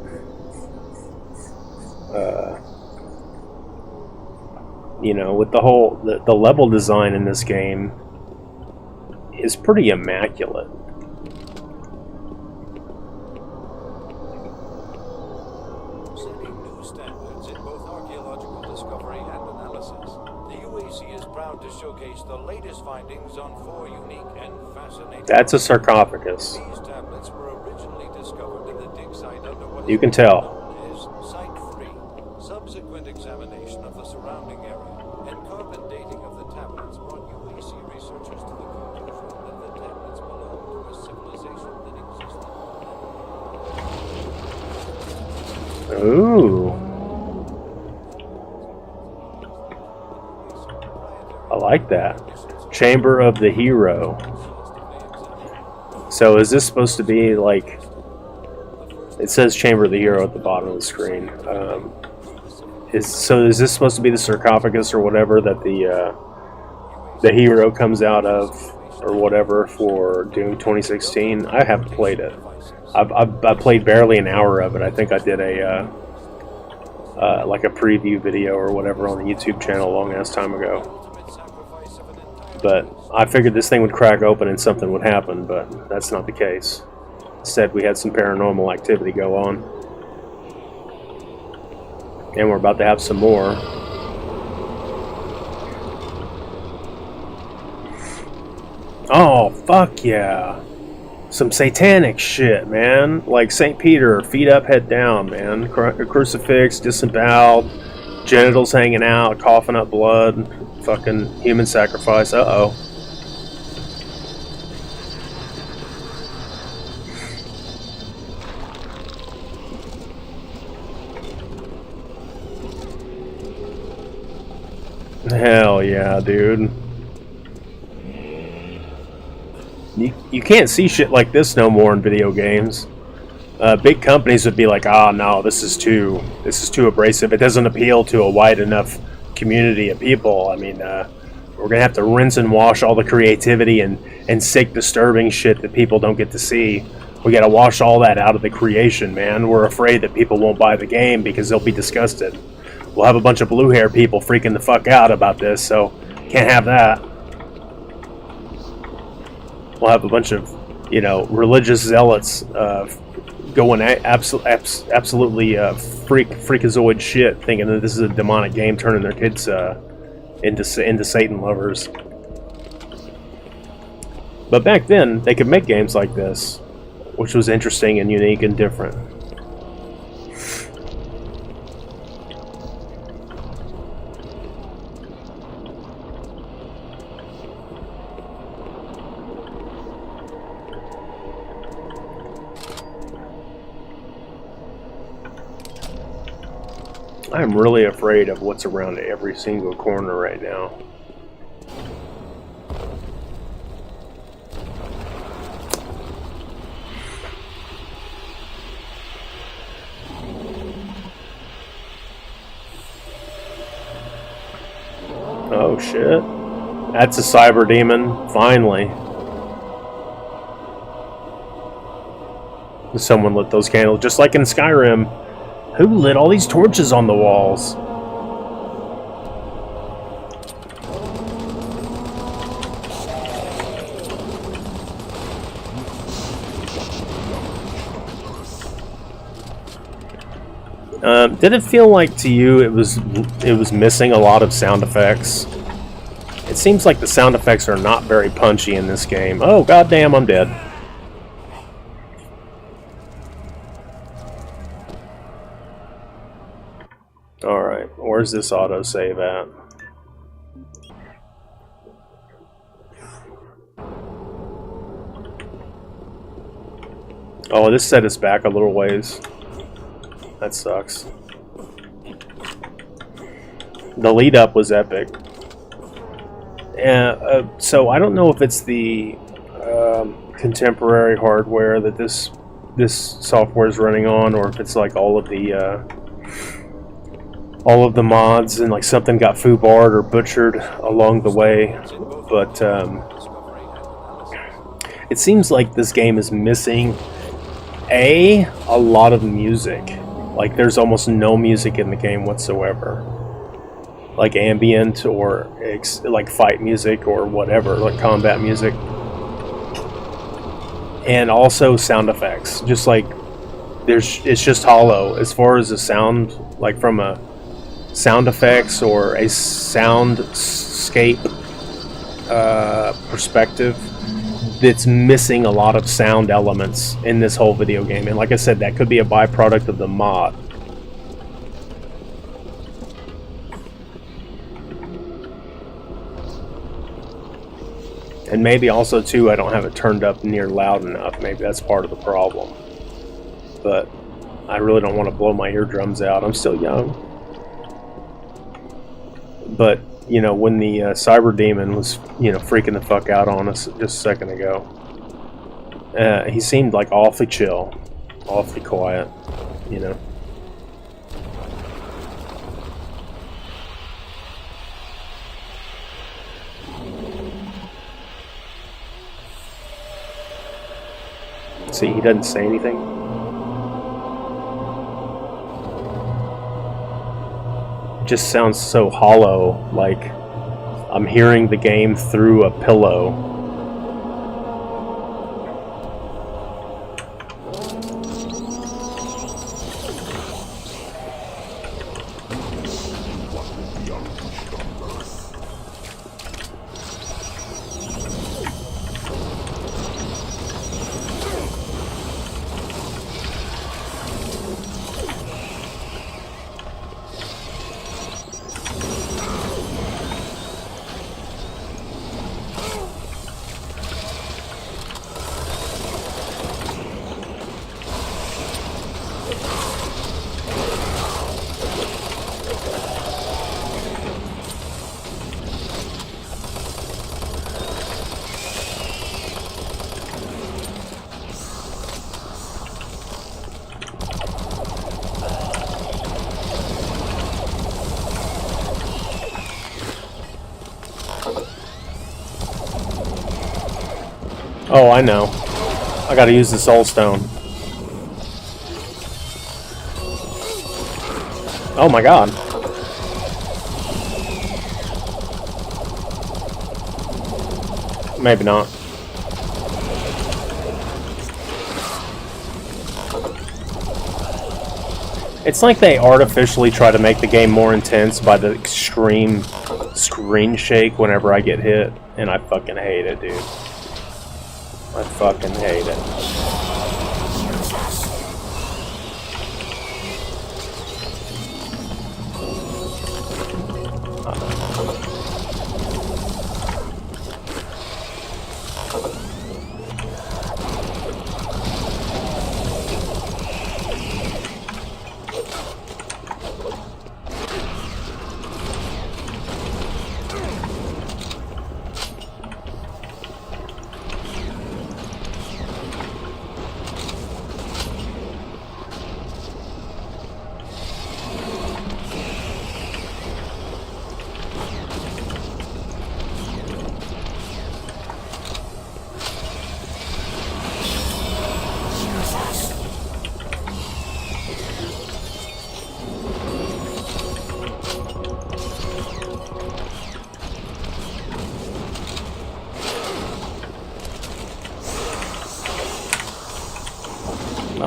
You know, with the whole the level design in this game is pretty immaculate. Setting new standards in both archaeological discovery and analysis, the UAC is proud to showcase the latest findings on 4 unique and fascinating... That's a sarcophagus. These tablets were originally discovered in the dig site under what You is can tell. known as Site 3. Subsequent examination of the surrounding area and carbon dating of the tablets brought UAC researchers to the conclusion that the tablets belong to a civilization that existed. Ooh. I like that. Chamber of the Hero. So is this supposed to be like... It says Chamber of the Hero at the bottom of the screen. So is this supposed to be the sarcophagus or whatever that the hero comes out of or whatever for Doom 2016? I haven't played it. I played barely an hour of it. I think I did a like a preview video or whatever on the YouTube channel a long ass time ago. But I figured this thing would crack open and something would happen, but that's not the case. Instead, we had some paranormal activity go on. And we're about to have some more. Oh, fuck yeah. Some satanic shit, man. Like St. Peter, feet up, head down, man. Crucifix, disemboweled, genitals hanging out, coughing up blood, fucking human sacrifice. Uh-oh. Hell yeah, dude. You can't see shit like this no more in video games. Big companies would be like, "Ah, no, this is too abrasive. It doesn't appeal to a wide enough community of people." I mean, we're gonna have to rinse and wash all the creativity and sick, disturbing shit that people don't get to see. We gotta wash all that out of the creation, man. We're afraid that people won't buy the game because they'll be disgusted. We'll have a bunch of blue hair people freaking the fuck out about this, so can't have that. We'll have a bunch of, you know, religious zealots going absolutely freakazoid shit, thinking that this is a demonic game, turning their kids into Satan lovers. But back then, they could make games like this, which was interesting and unique and different. I'm really afraid of what's around every single corner right now. Oh shit. That's a cyber demon, finally. Someone lit those candles, just like in Skyrim. Who lit all these torches on the walls? Did it feel like to you it was missing a lot of sound effects? It seems like the sound effects are not very punchy in this game. Oh goddamn, I'm dead. Alright, where's this autosave at? Oh, this set us back a little ways. That sucks. The lead up was epic. So I don't know if it's the contemporary hardware that this software is running on, or if it's like all of the mods, and like something got foobarred or butchered along the way. But it seems like this game is missing a lot of music. Like there's almost no music in the game whatsoever. Like ambient or like fight music or whatever, like combat music. And also sound effects. Just like it's just hollow as far as the sound, like from a sound effects or a soundscape perspective. It's missing a lot of sound elements in this whole video game, and like I said, that could be a byproduct of the mod. And maybe also too, I don't have it turned up near loud enough. Maybe that's part of the problem. But I really don't want to blow my eardrums out. I'm still young. But you know, when the cyber demon was, you know, freaking the fuck out on us just a second ago, he seemed like awfully chill, awfully quiet, you know. See, he doesn't say anything. It just sounds so hollow, like I'm hearing the game through a pillow. Oh, I know. I gotta use the soul stone. Oh my god. Maybe not. It's like they artificially try to make the game more intense by the extreme screen shake whenever I get hit, and I fucking hate it, dude. I fucking hate it.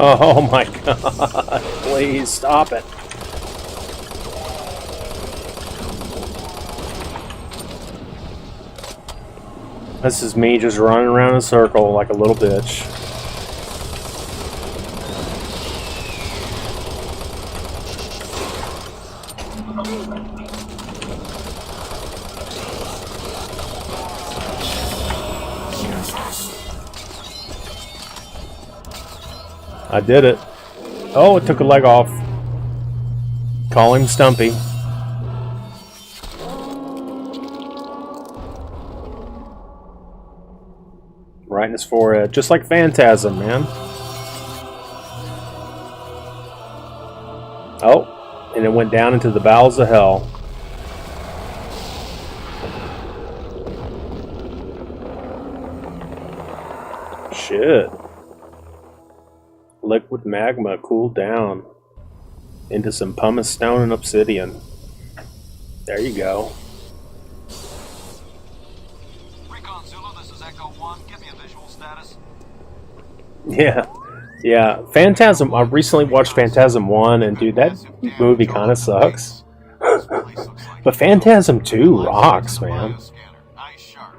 Oh my god. Please stop it. This is me just running around in a circle like a little bitch. I did it. Oh, it took a leg off. Call him Stumpy. Right in his forehead. Just like Phantasm, man. Oh, and it went down into the bowels of hell. Shit. Liquid magma cooled down into some pumice stone and obsidian. There you go. Recon Zulu, this is Echo 1. Give me a visual status. Yeah. Phantasm. I recently watched Phantasm 1, and dude, that movie kind of sucks. But Phantasm 2 rocks, man. Nice sharp.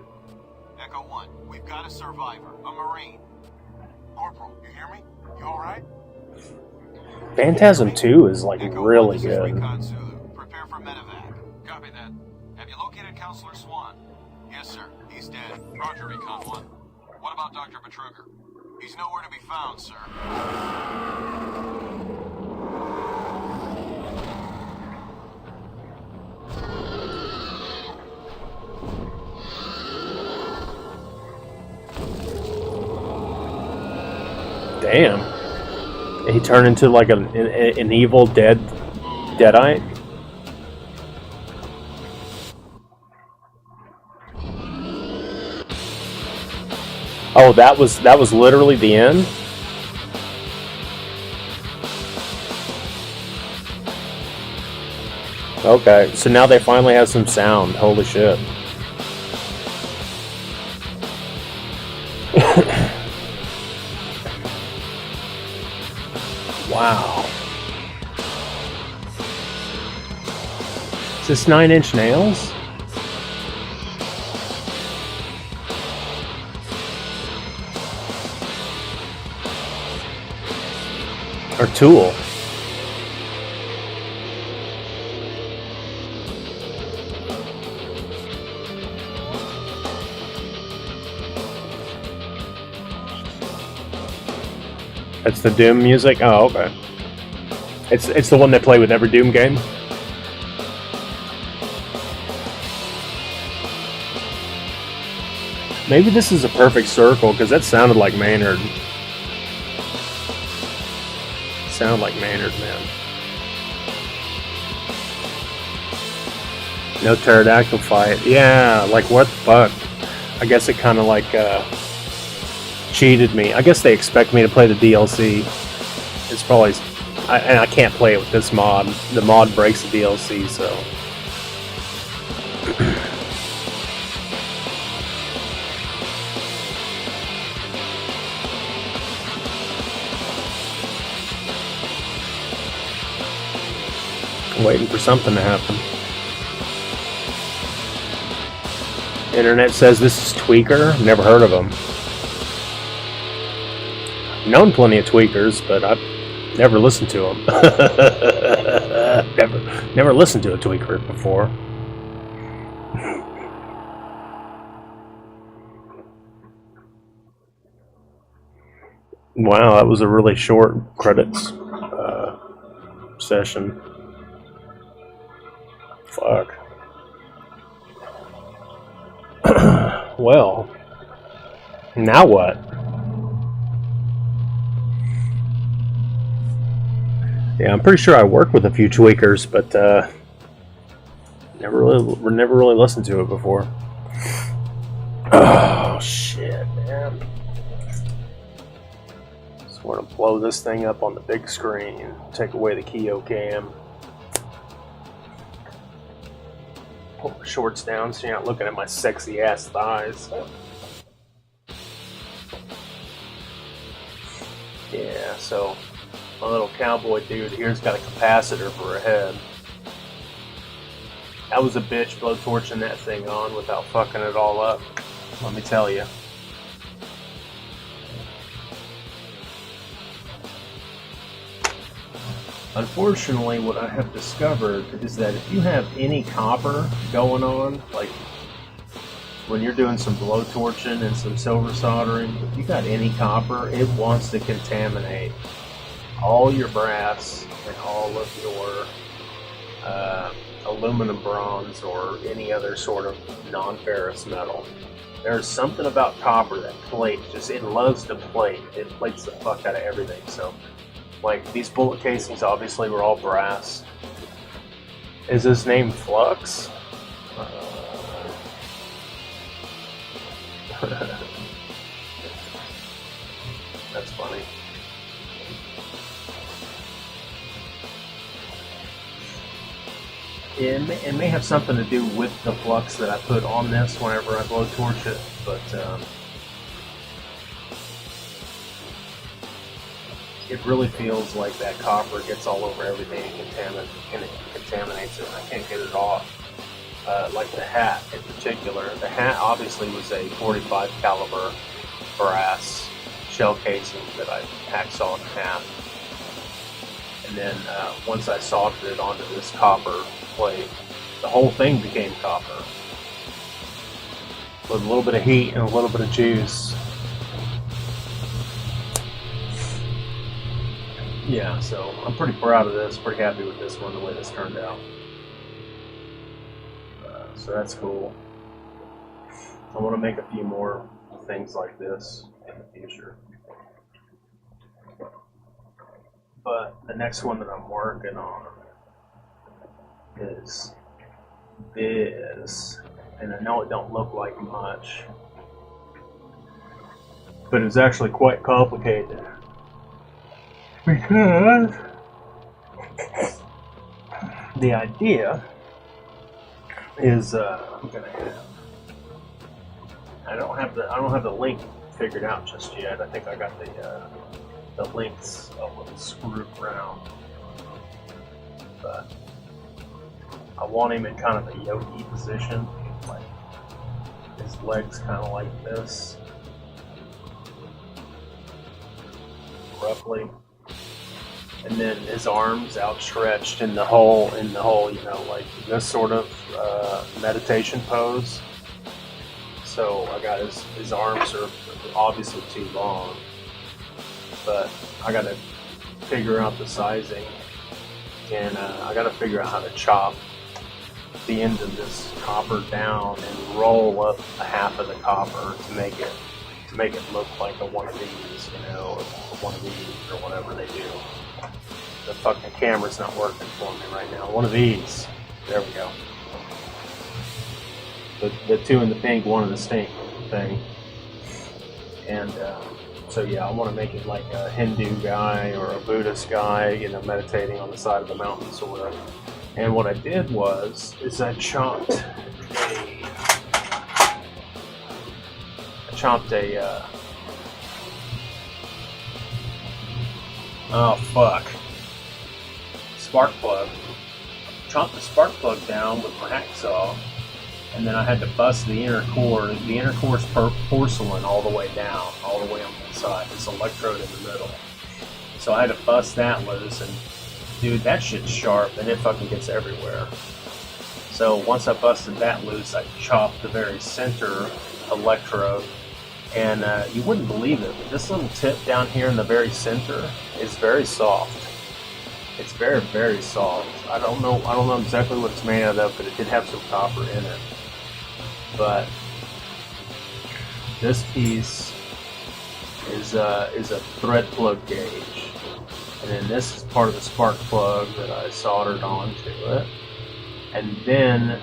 Echo 1, we've got a survivor, a Marine. Corporal, you hear me? You alright? Phantasm 2 is like really good. Recon Zulu, prepare for medevac. Copy that. Have you located Counselor Swan? Yes, sir. He's dead. Roger, Recon 1. What about Dr. Betruger? He's nowhere to be found, sir. Damn. He turned into like an evil deadite. Oh, that was literally the end? Okay, so now they finally have some sound. Holy shit. Wow. Is this 9-inch nails? Or tool? That's the Doom music? Oh, okay. It's the one they play with every Doom game? Maybe this is a perfect circle, because that sounded like Maynard. Sound like Maynard, man. No pterodactyl fight. Yeah, like what the fuck? I guess it kind of like cheated me. I guess they expect me to play the DLC. It's probably... and I can't play it with this mod. The mod breaks the DLC, so... Waiting for something to happen. Internet says this is Tweaker. Never heard of him. Known plenty of tweakers, but I've never listened to them. never listened to a tweaker before. Wow, that was a really short credits session. Fuck. Well, now what? Yeah, I'm pretty sure I work with a few tweakers, but never really listened to it before. Oh shit, man! Just want to blow this thing up on the big screen. Take away the Keo cam. Pull my shorts down so you're not looking at my sexy ass thighs. Yeah, so my little cowboy dude here's got a capacitor for a head. That was a bitch blowtorching that thing on without fucking it all up, let me tell you. Unfortunately, what I have discovered is that if you have any copper going on, like when you're doing some blowtorching and some silver soldering, if you got any copper, it wants to contaminate all your brass and all of your aluminum, bronze, or any other sort of non-ferrous metal. There's something about copper that plates, just it loves to plate. It plates the fuck out of everything. So, like these bullet casings, obviously were all brass. Is his name Flux? That's funny. It may have something to do with the flux that I put on this whenever I blowtorch it, but it really feels like that copper gets all over everything and it contaminates it. I can't get it off. Like the hat in particular. The hat obviously was a 45 caliber brass shell casing that I hacksawed in half. And then once I soldered it onto this copper plate, the whole thing became copper. With a little bit of heat and a little bit of juice. Yeah, so I'm pretty proud of this, pretty happy with this one, the way this turned out. So that's cool. I want to make a few more things like this in the future. But the next one that I'm working on is this. And I know it don't look like much, but it's actually quite complicated. Because the idea is I'm gonna have, I don't have the link figured out just yet. I think I got the links a little screwed around, but I want him in kind of a yogi position, like his legs kind of like this, roughly. And then his arms outstretched in the whole, you know, like this sort of meditation pose. So I got his arms are obviously too long, but I got to figure out the sizing, and I got to figure out how to chop the end of this copper down and roll up a half of the copper to make it look like a one of these, you know, or one of these, or whatever they do. The fucking camera's not working for me right now. One of these. There we go. The two in the pink, one in the stink thing. And so yeah, I want to make it like a Hindu guy or a Buddhist guy, you know, meditating on the side of the mountain sort of. And what I did is I chopped a oh fuck. Spark plug. Chopped the spark plug down with my hacksaw, and then I had to bust the inner core. The inner core is porcelain all the way down, all the way on the inside. This electrode in the middle. So I had to bust that loose, and dude, that shit's sharp, and it fucking gets everywhere. So once I busted that loose, I chopped the very center electrode, and you wouldn't believe it, but this little tip down here in the very center is very soft. It's very, very soft. I don't know exactly what it's made out of, but it did have some copper in it. But this piece is a thread plug gauge, and then this is part of the spark plug that I soldered onto it. And then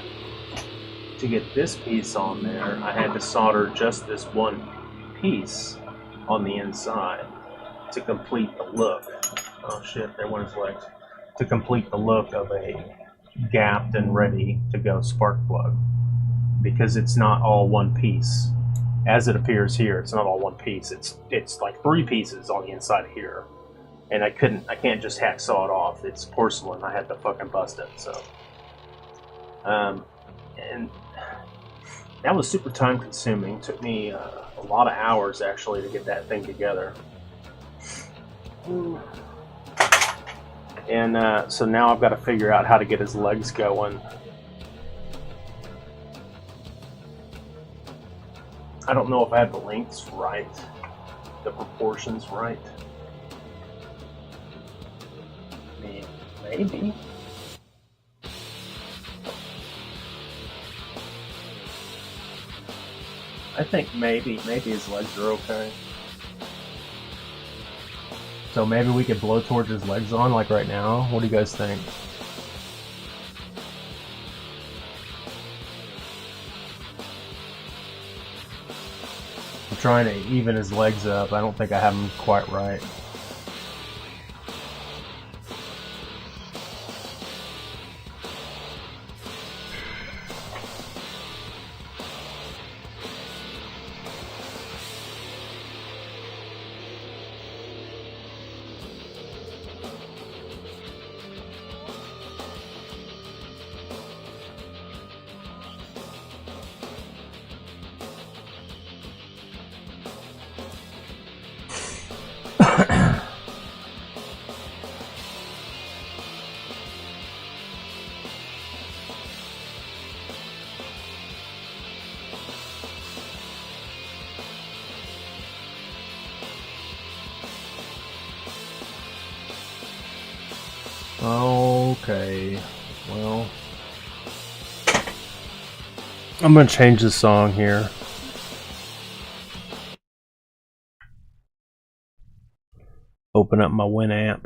to get this piece on there, I had to solder just this one piece on the inside to complete the look. Oh shit, there went his legs. To complete the look of a gapped and ready to go spark plug. Because it's not all one piece. as it appears here. It's not all one piece. It's like 3 pieces on the inside here, and I can't just hacksaw it off. It's porcelain. I had to fucking bust it. So, and that was super time consuming. Took me a lot of hours actually to get that thing together. And so now I've got to figure out how to get his legs going. I don't know if I have the lengths right, the proportions right. Maybe. I think maybe his legs are okay. So maybe we could blowtorch his legs on like right now. What do you guys think? I'm trying to even his legs up. I don't think I have them quite right. Okay, well, I'm gonna change the song here. Open up my Winamp.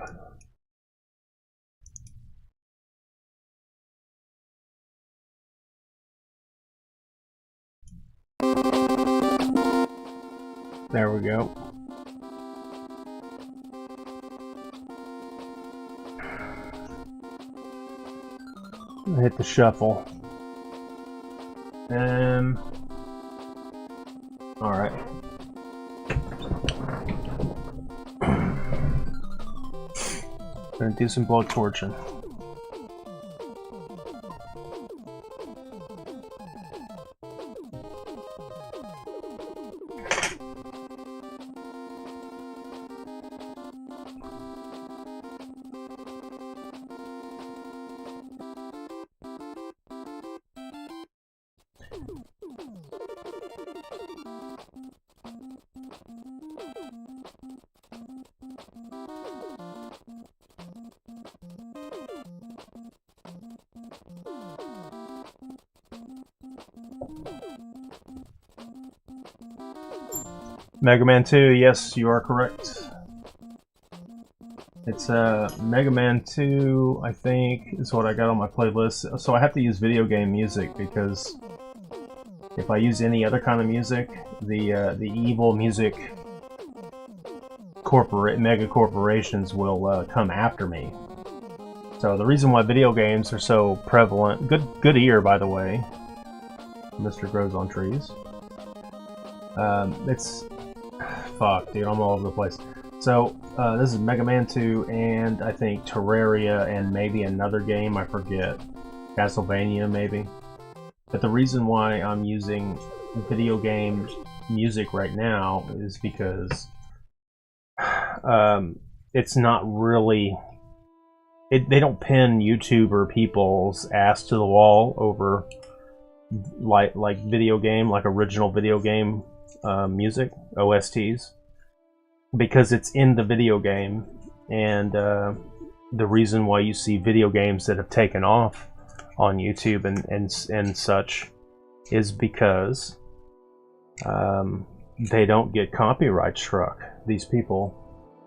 There we go. Hit the shuffle. Alright. Gonna do some blowtorching. Mega Man 2, yes, you are correct. It's Mega Man 2, I think, is what I got on my playlist. So I have to use video game music because if I use any other kind of music, the evil music mega corporations will come after me. So the reason why video games are so prevalent, good ear by the way, Mr. Grows on Trees. It's fuck, dude, I'm all over the place. So this is Mega Man 2, and I think Terraria, and maybe another game I forget, Castlevania maybe. But the reason why I'm using video game music right now is because it's not really. They don't pin YouTuber people's ass to the wall over like video game, like original video game music, OSTs, because it's in the video game. And the reason why you see video games that have taken off on YouTube and such is because they don't get copyright struck. These people,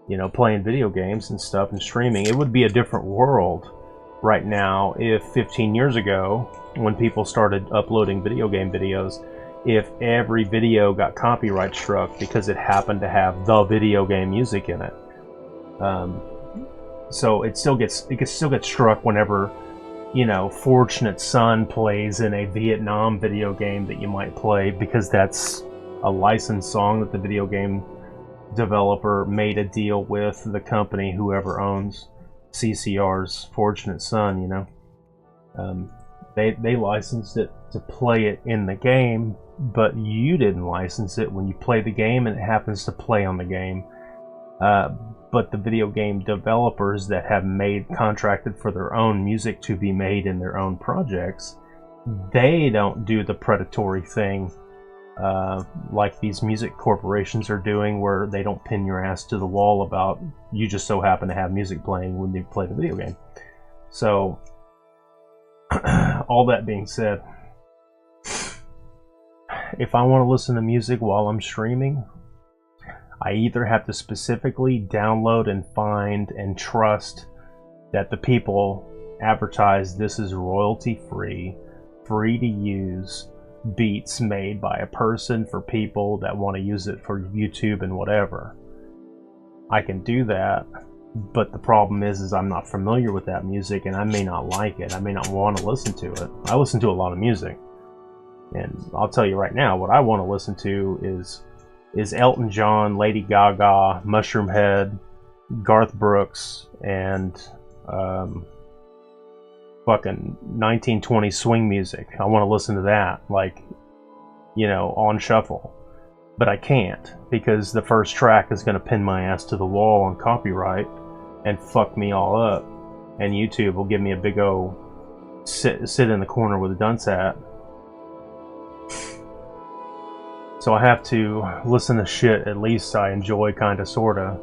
you know, playing video games and stuff and streaming. It would be a different world right now if 15 years ago, when people started uploading video game videos, if every video got copyright struck because it happened to have the video game music in it. So it still gets struck whenever, you know, Fortunate Son plays in a Vietnam video game that you might play, because that's a licensed song that the video game developer made a deal with the company, whoever owns CCR's Fortunate Son, you know. They licensed it to play it in the game, but you didn't license it when you play the game and it happens to play on the game. But the video game developers that have contracted for their own music to be made in their own projects, they don't do the predatory thing like these music corporations are doing, where they don't pin your ass to the wall about you just so happen to have music playing when you play the video game. So, all that being said, if I want to listen to music while I'm streaming, I either have to specifically download and find and trust that the people advertise this is royalty free, free to use beats made by a person for people that want to use it for YouTube and whatever. I can do that, but the problem is I'm not familiar with that music and I may not like it. I may not want to listen to it. I listen to a lot of music, and I'll tell you right now, what I want to listen to is Elton John, Lady Gaga, Mushroom Head, Garth Brooks, and fucking 1920s swing music. I want to listen to that, like, you know, on shuffle. But I can't, because the first track is going to pin my ass to the wall on copyright and fuck me all up. And YouTube will give me a big O sit in the corner with a dunce hat. So I have to listen to shit at least I enjoy, kinda, sorta,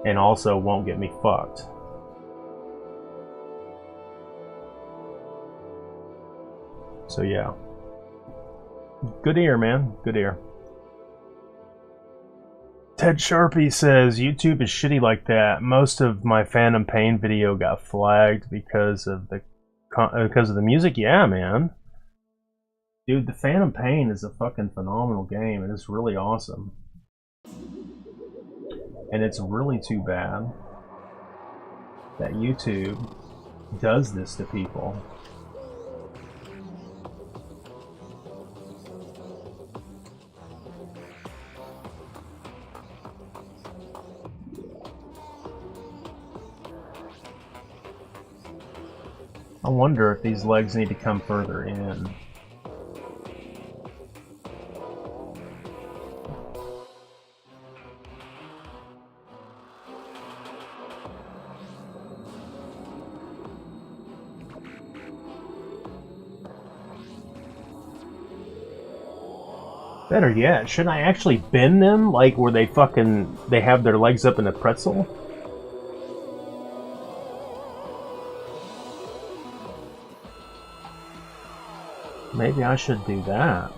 and also won't get me fucked. So yeah. Good ear, man. Good ear. Ted Sharpie says, YouTube is shitty like that. Most of my Phantom Pain video got flagged because of the music. Yeah, man. Dude, the Phantom Pain is a fucking phenomenal game, and it's really awesome. And it's really too bad that YouTube does this to people. I wonder if these legs need to come further in. Better yet, should I actually bend them, like where they have their legs up in a pretzel? Maybe I should do that.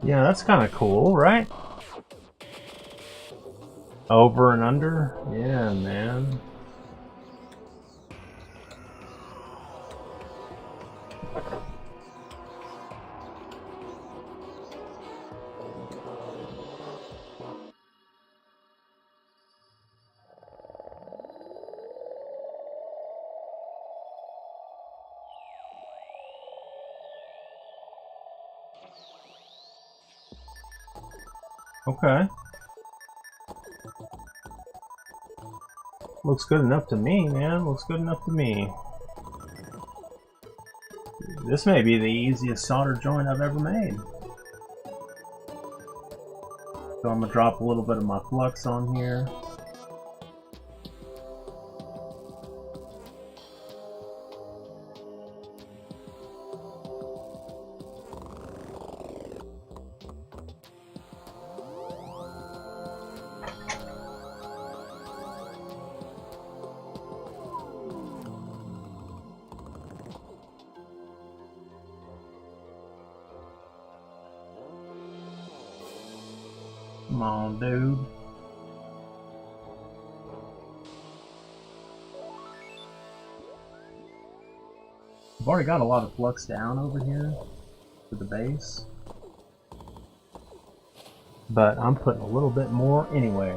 Yeah, that's kind of cool, right? Over and under? Yeah, man. Okay. Looks good enough to me, man. Looks good enough to me. This may be the easiest solder joint I've ever made. So I'm gonna drop a little bit of my flux on here. Come on, dude. I've already got a lot of flux down over here to the base, but I'm putting a little bit more anyway.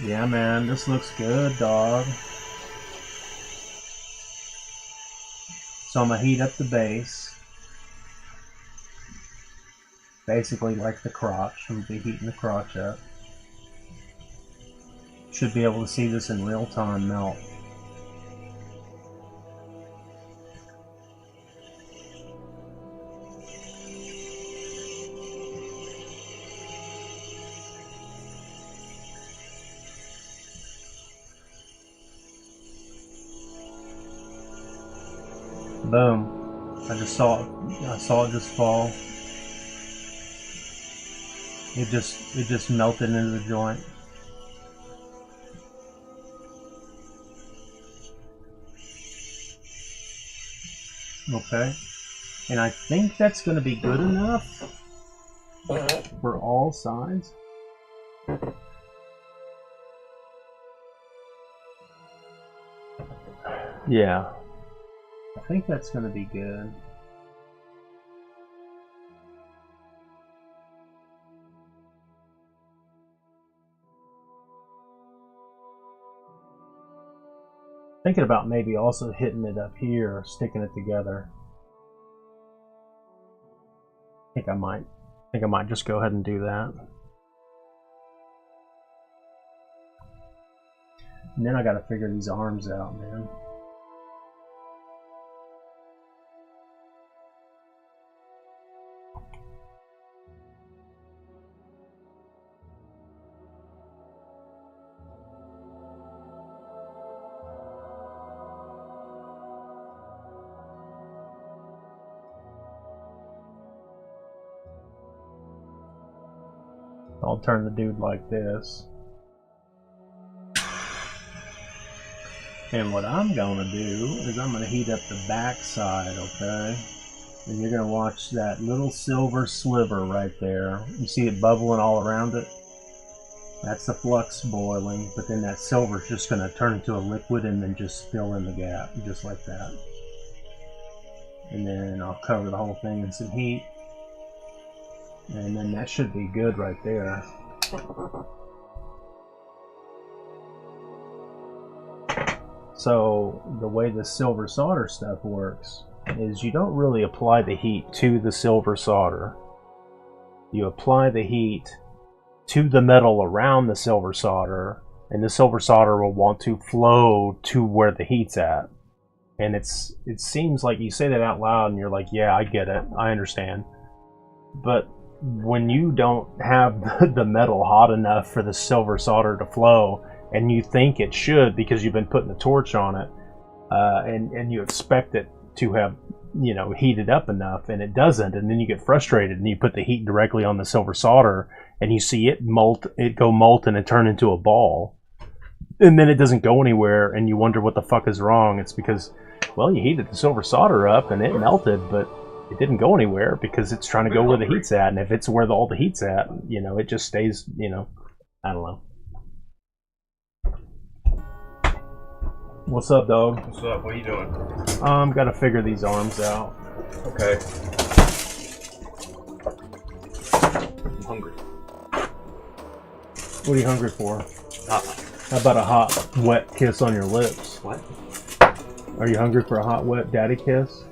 Yeah, man, this looks good, dog. So I'm gonna heat up the base. Basically like the crotch. I'm gonna be heating the crotch up. Should be able to see this in real time melt. Boom. I saw it just fall. It just melted into the joint. Okay. And I think that's going to be good enough for all sides. Yeah. I think that's going to be good. Thinking about maybe also hitting it up here, sticking it together. I think I might just go ahead and do that. And then I got to figure these arms out, man. I'll turn the dude like this. And what I'm gonna do is I'm gonna heat up the back side, okay? And you're gonna watch that little silver sliver right there. You see it bubbling all around it? That's the flux boiling, but then that silver's just gonna turn into a liquid and then just fill in the gap, just like that. And then I'll cover the whole thing in some heat. And then that should be good right there. So the way the silver solder stuff works is you don't really apply the heat to the silver solder. You apply the heat to the metal around the silver solder, and the silver solder will want to flow to where the heat's at. And it seems like you say that out loud and you're like, yeah, I get it, I understand. But when you don't have the metal hot enough for the silver solder to flow, and you think it should because you've been putting a torch on it, and you expect it to have, you know, heated up enough, and it doesn't, and then you get frustrated and you put the heat directly on the silver solder and you see it go molten and turn into a ball, and then it doesn't go anywhere, and you wonder what the fuck is wrong. It's because, well, you heated the silver solder up and it melted, but it didn't go anywhere because it's trying to go where the heat's at, and if it's where all the heat's at, you know, it just stays, you know, I don't know. What's up, dog? What's up? What are you doing? Gotta figure these arms out. Okay. I'm hungry. What are you hungry for? Hot. How about a hot, wet kiss on your lips? What? Are you hungry for a hot, wet daddy kiss?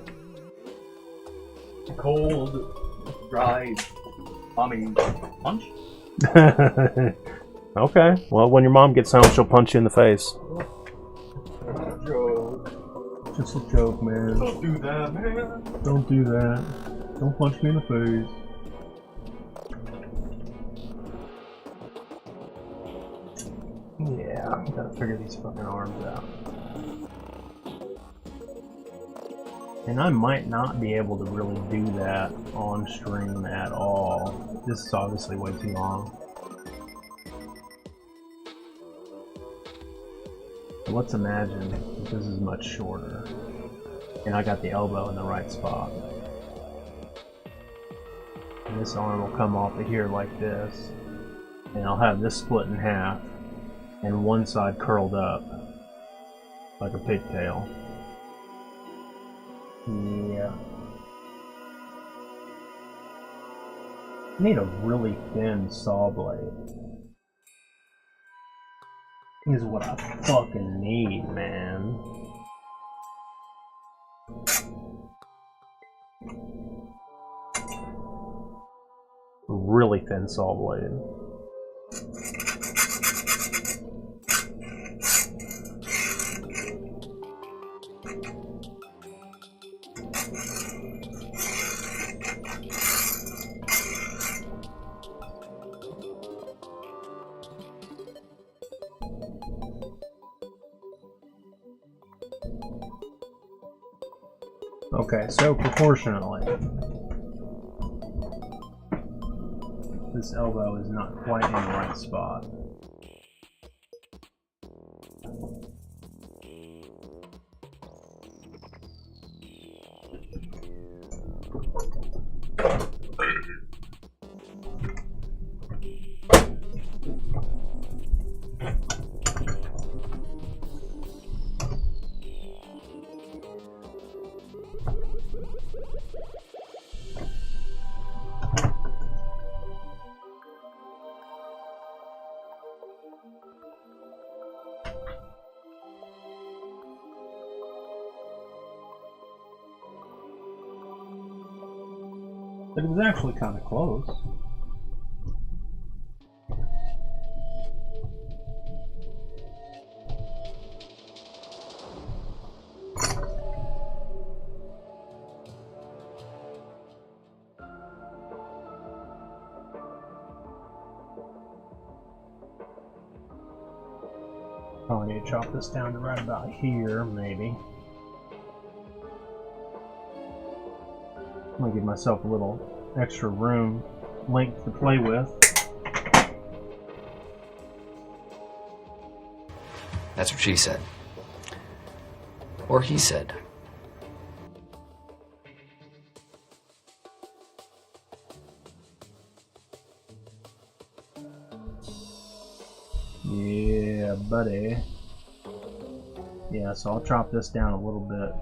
Cold, dry, mommy punch? Okay. Well, when your mom gets home, she'll punch you in the face. Joke. Just a joke, man. Don't do that, man. Don't do that. Don't punch me in the face. Yeah, gotta figure these fucking arms out. And I might not be able to really do that on stream at all. This is obviously way too long. But let's imagine that this is much shorter. And I got the elbow in the right spot. And this arm will come off of here like this. And I'll have this split in half. And one side curled up. Like a pigtail. Yeah. I need a really thin saw blade. Is what I fucking need, man. Really thin saw blade. Okay, so proportionately, this elbow is not quite in the right spot. But it was actually kind of close. Probably need to chop this down to right about here, maybe. I'm gonna give myself a little extra room length to play with. That's what she said. Or he said. Yeah, buddy. Yeah, so I'll chop this down a little bit.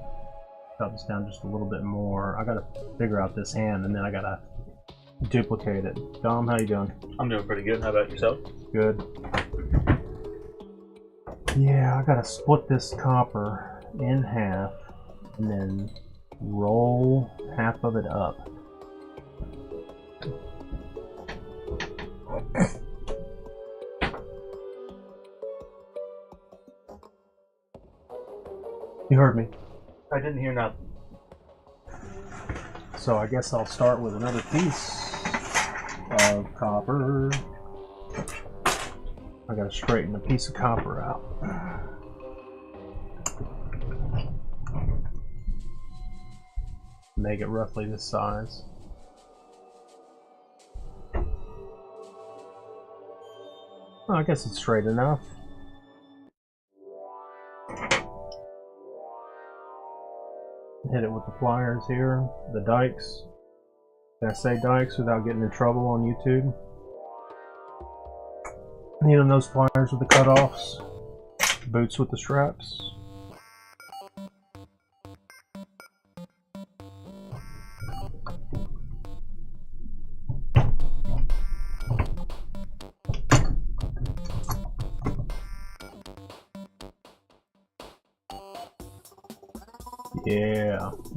Chop this down just a little bit more. I gotta figure out this hand and then I gotta duplicate it. Dom, how you doing? I'm doing pretty good. How about yourself? Good. Yeah, I gotta split this copper in half and then roll half of it up. You heard me. I didn't hear nothing. So I guess I'll start with another piece of copper. I gotta straighten a piece of copper out. Make it roughly this size. Well, I guess it's straight enough. Hit it with the pliers here, the dikes. Can I say dikes without getting in trouble on YouTube? You know those pliers with the cutoffs? Boots with the straps?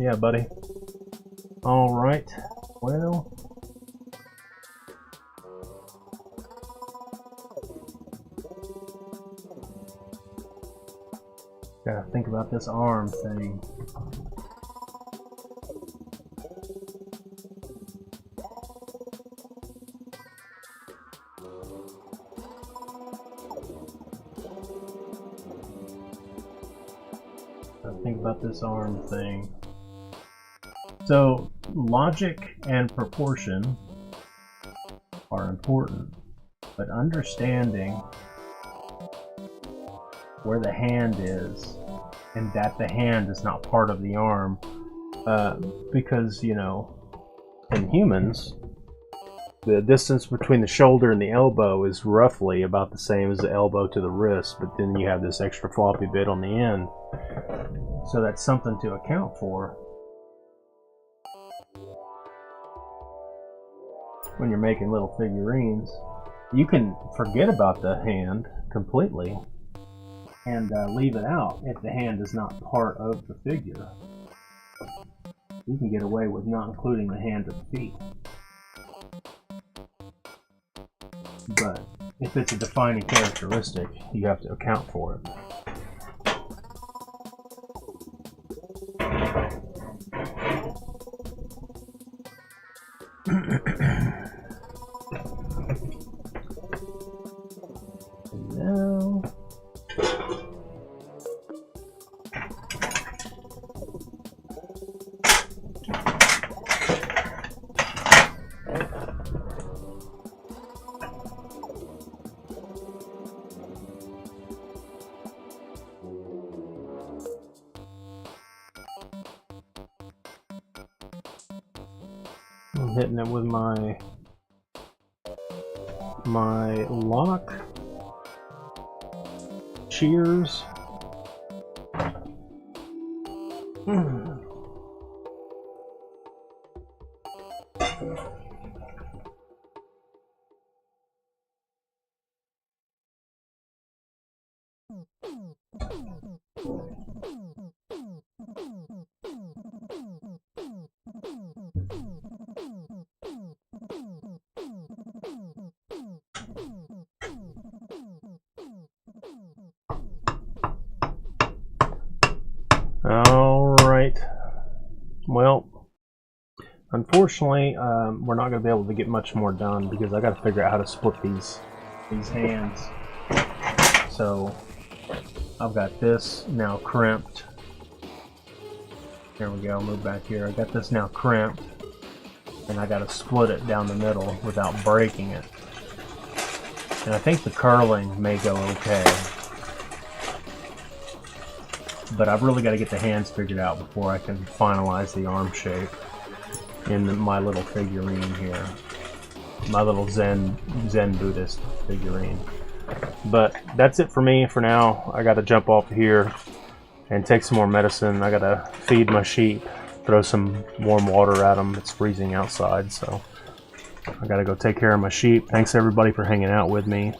Yeah, buddy. All right. Well, gotta think about this arm thing. Think about this arm thing. So logic and proportion are important, but understanding where the hand is and that the hand is not part of the arm, because, you know, in humans, the distance between the shoulder and the elbow is roughly about the same as the elbow to the wrist, but then you have this extra floppy bit on the end. So that's something to account for when you're making little figurines. You can forget about the hand completely and leave it out if the hand is not part of the figure. You can get away with not including the hand or the feet. But if it's a defining characteristic, you have to account for it. Now, I'm hitting it with my lock. Cheers. Alright, well, unfortunately, we're not going to be able to get much more done because I got to figure out how to split these hands. So, I've got this now crimped. There we go, move back here. I got this now crimped, and I got to split it down the middle without breaking it. And I think the curling may go okay. But I've really got to get the hands figured out before I can finalize the arm shape in my little figurine here. My little Zen Buddhist figurine. But that's it for me for now. I got to jump off here and take some more medicine. I got to feed my sheep, throw some warm water at them. It's freezing outside, so I got to go take care of my sheep. Thanks everybody for hanging out with me.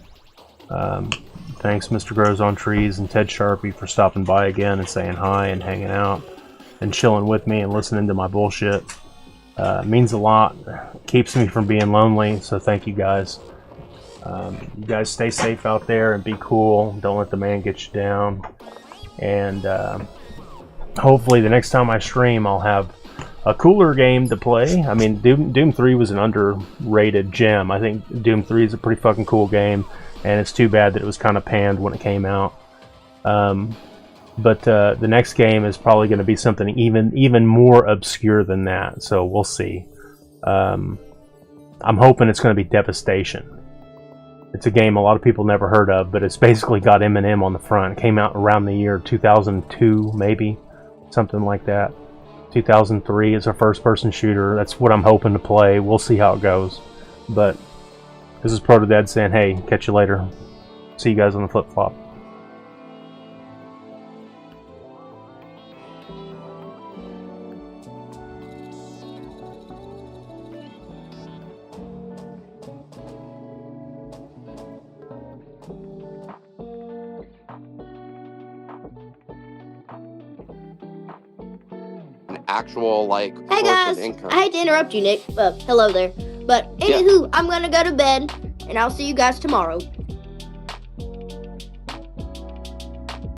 Thanks Mr. Grows on Trees and Ted Sharpie for stopping by again and saying hi and hanging out and chilling with me and listening to my bullshit. Means a lot. Keeps me from being lonely, so thank you guys. You guys stay safe out there and be cool. Don't let the man get you down. And hopefully the next time I stream I'll have a cooler game to play. I mean, Doom 3 was an underrated gem. I think Doom 3 is a pretty fucking cool game, and it's too bad that it was kind of panned when it came out. But the next game is probably going to be something even more obscure than that, so we'll see. I'm hoping it's going to be Devastation. It's a game a lot of people never heard of, but it's basically got Eminem on the front. It came out around the year 2002, maybe, something like that. 2003 is a first-person shooter. That's what I'm hoping to play. We'll see how it goes. But this is Protodad saying, hey, catch you later. See you guys on the flip-flop. Actual like hey guys, income. I hate to interrupt you, Nick. Hello there. But anywho, I'm gonna go to bed, and I'll see you guys tomorrow.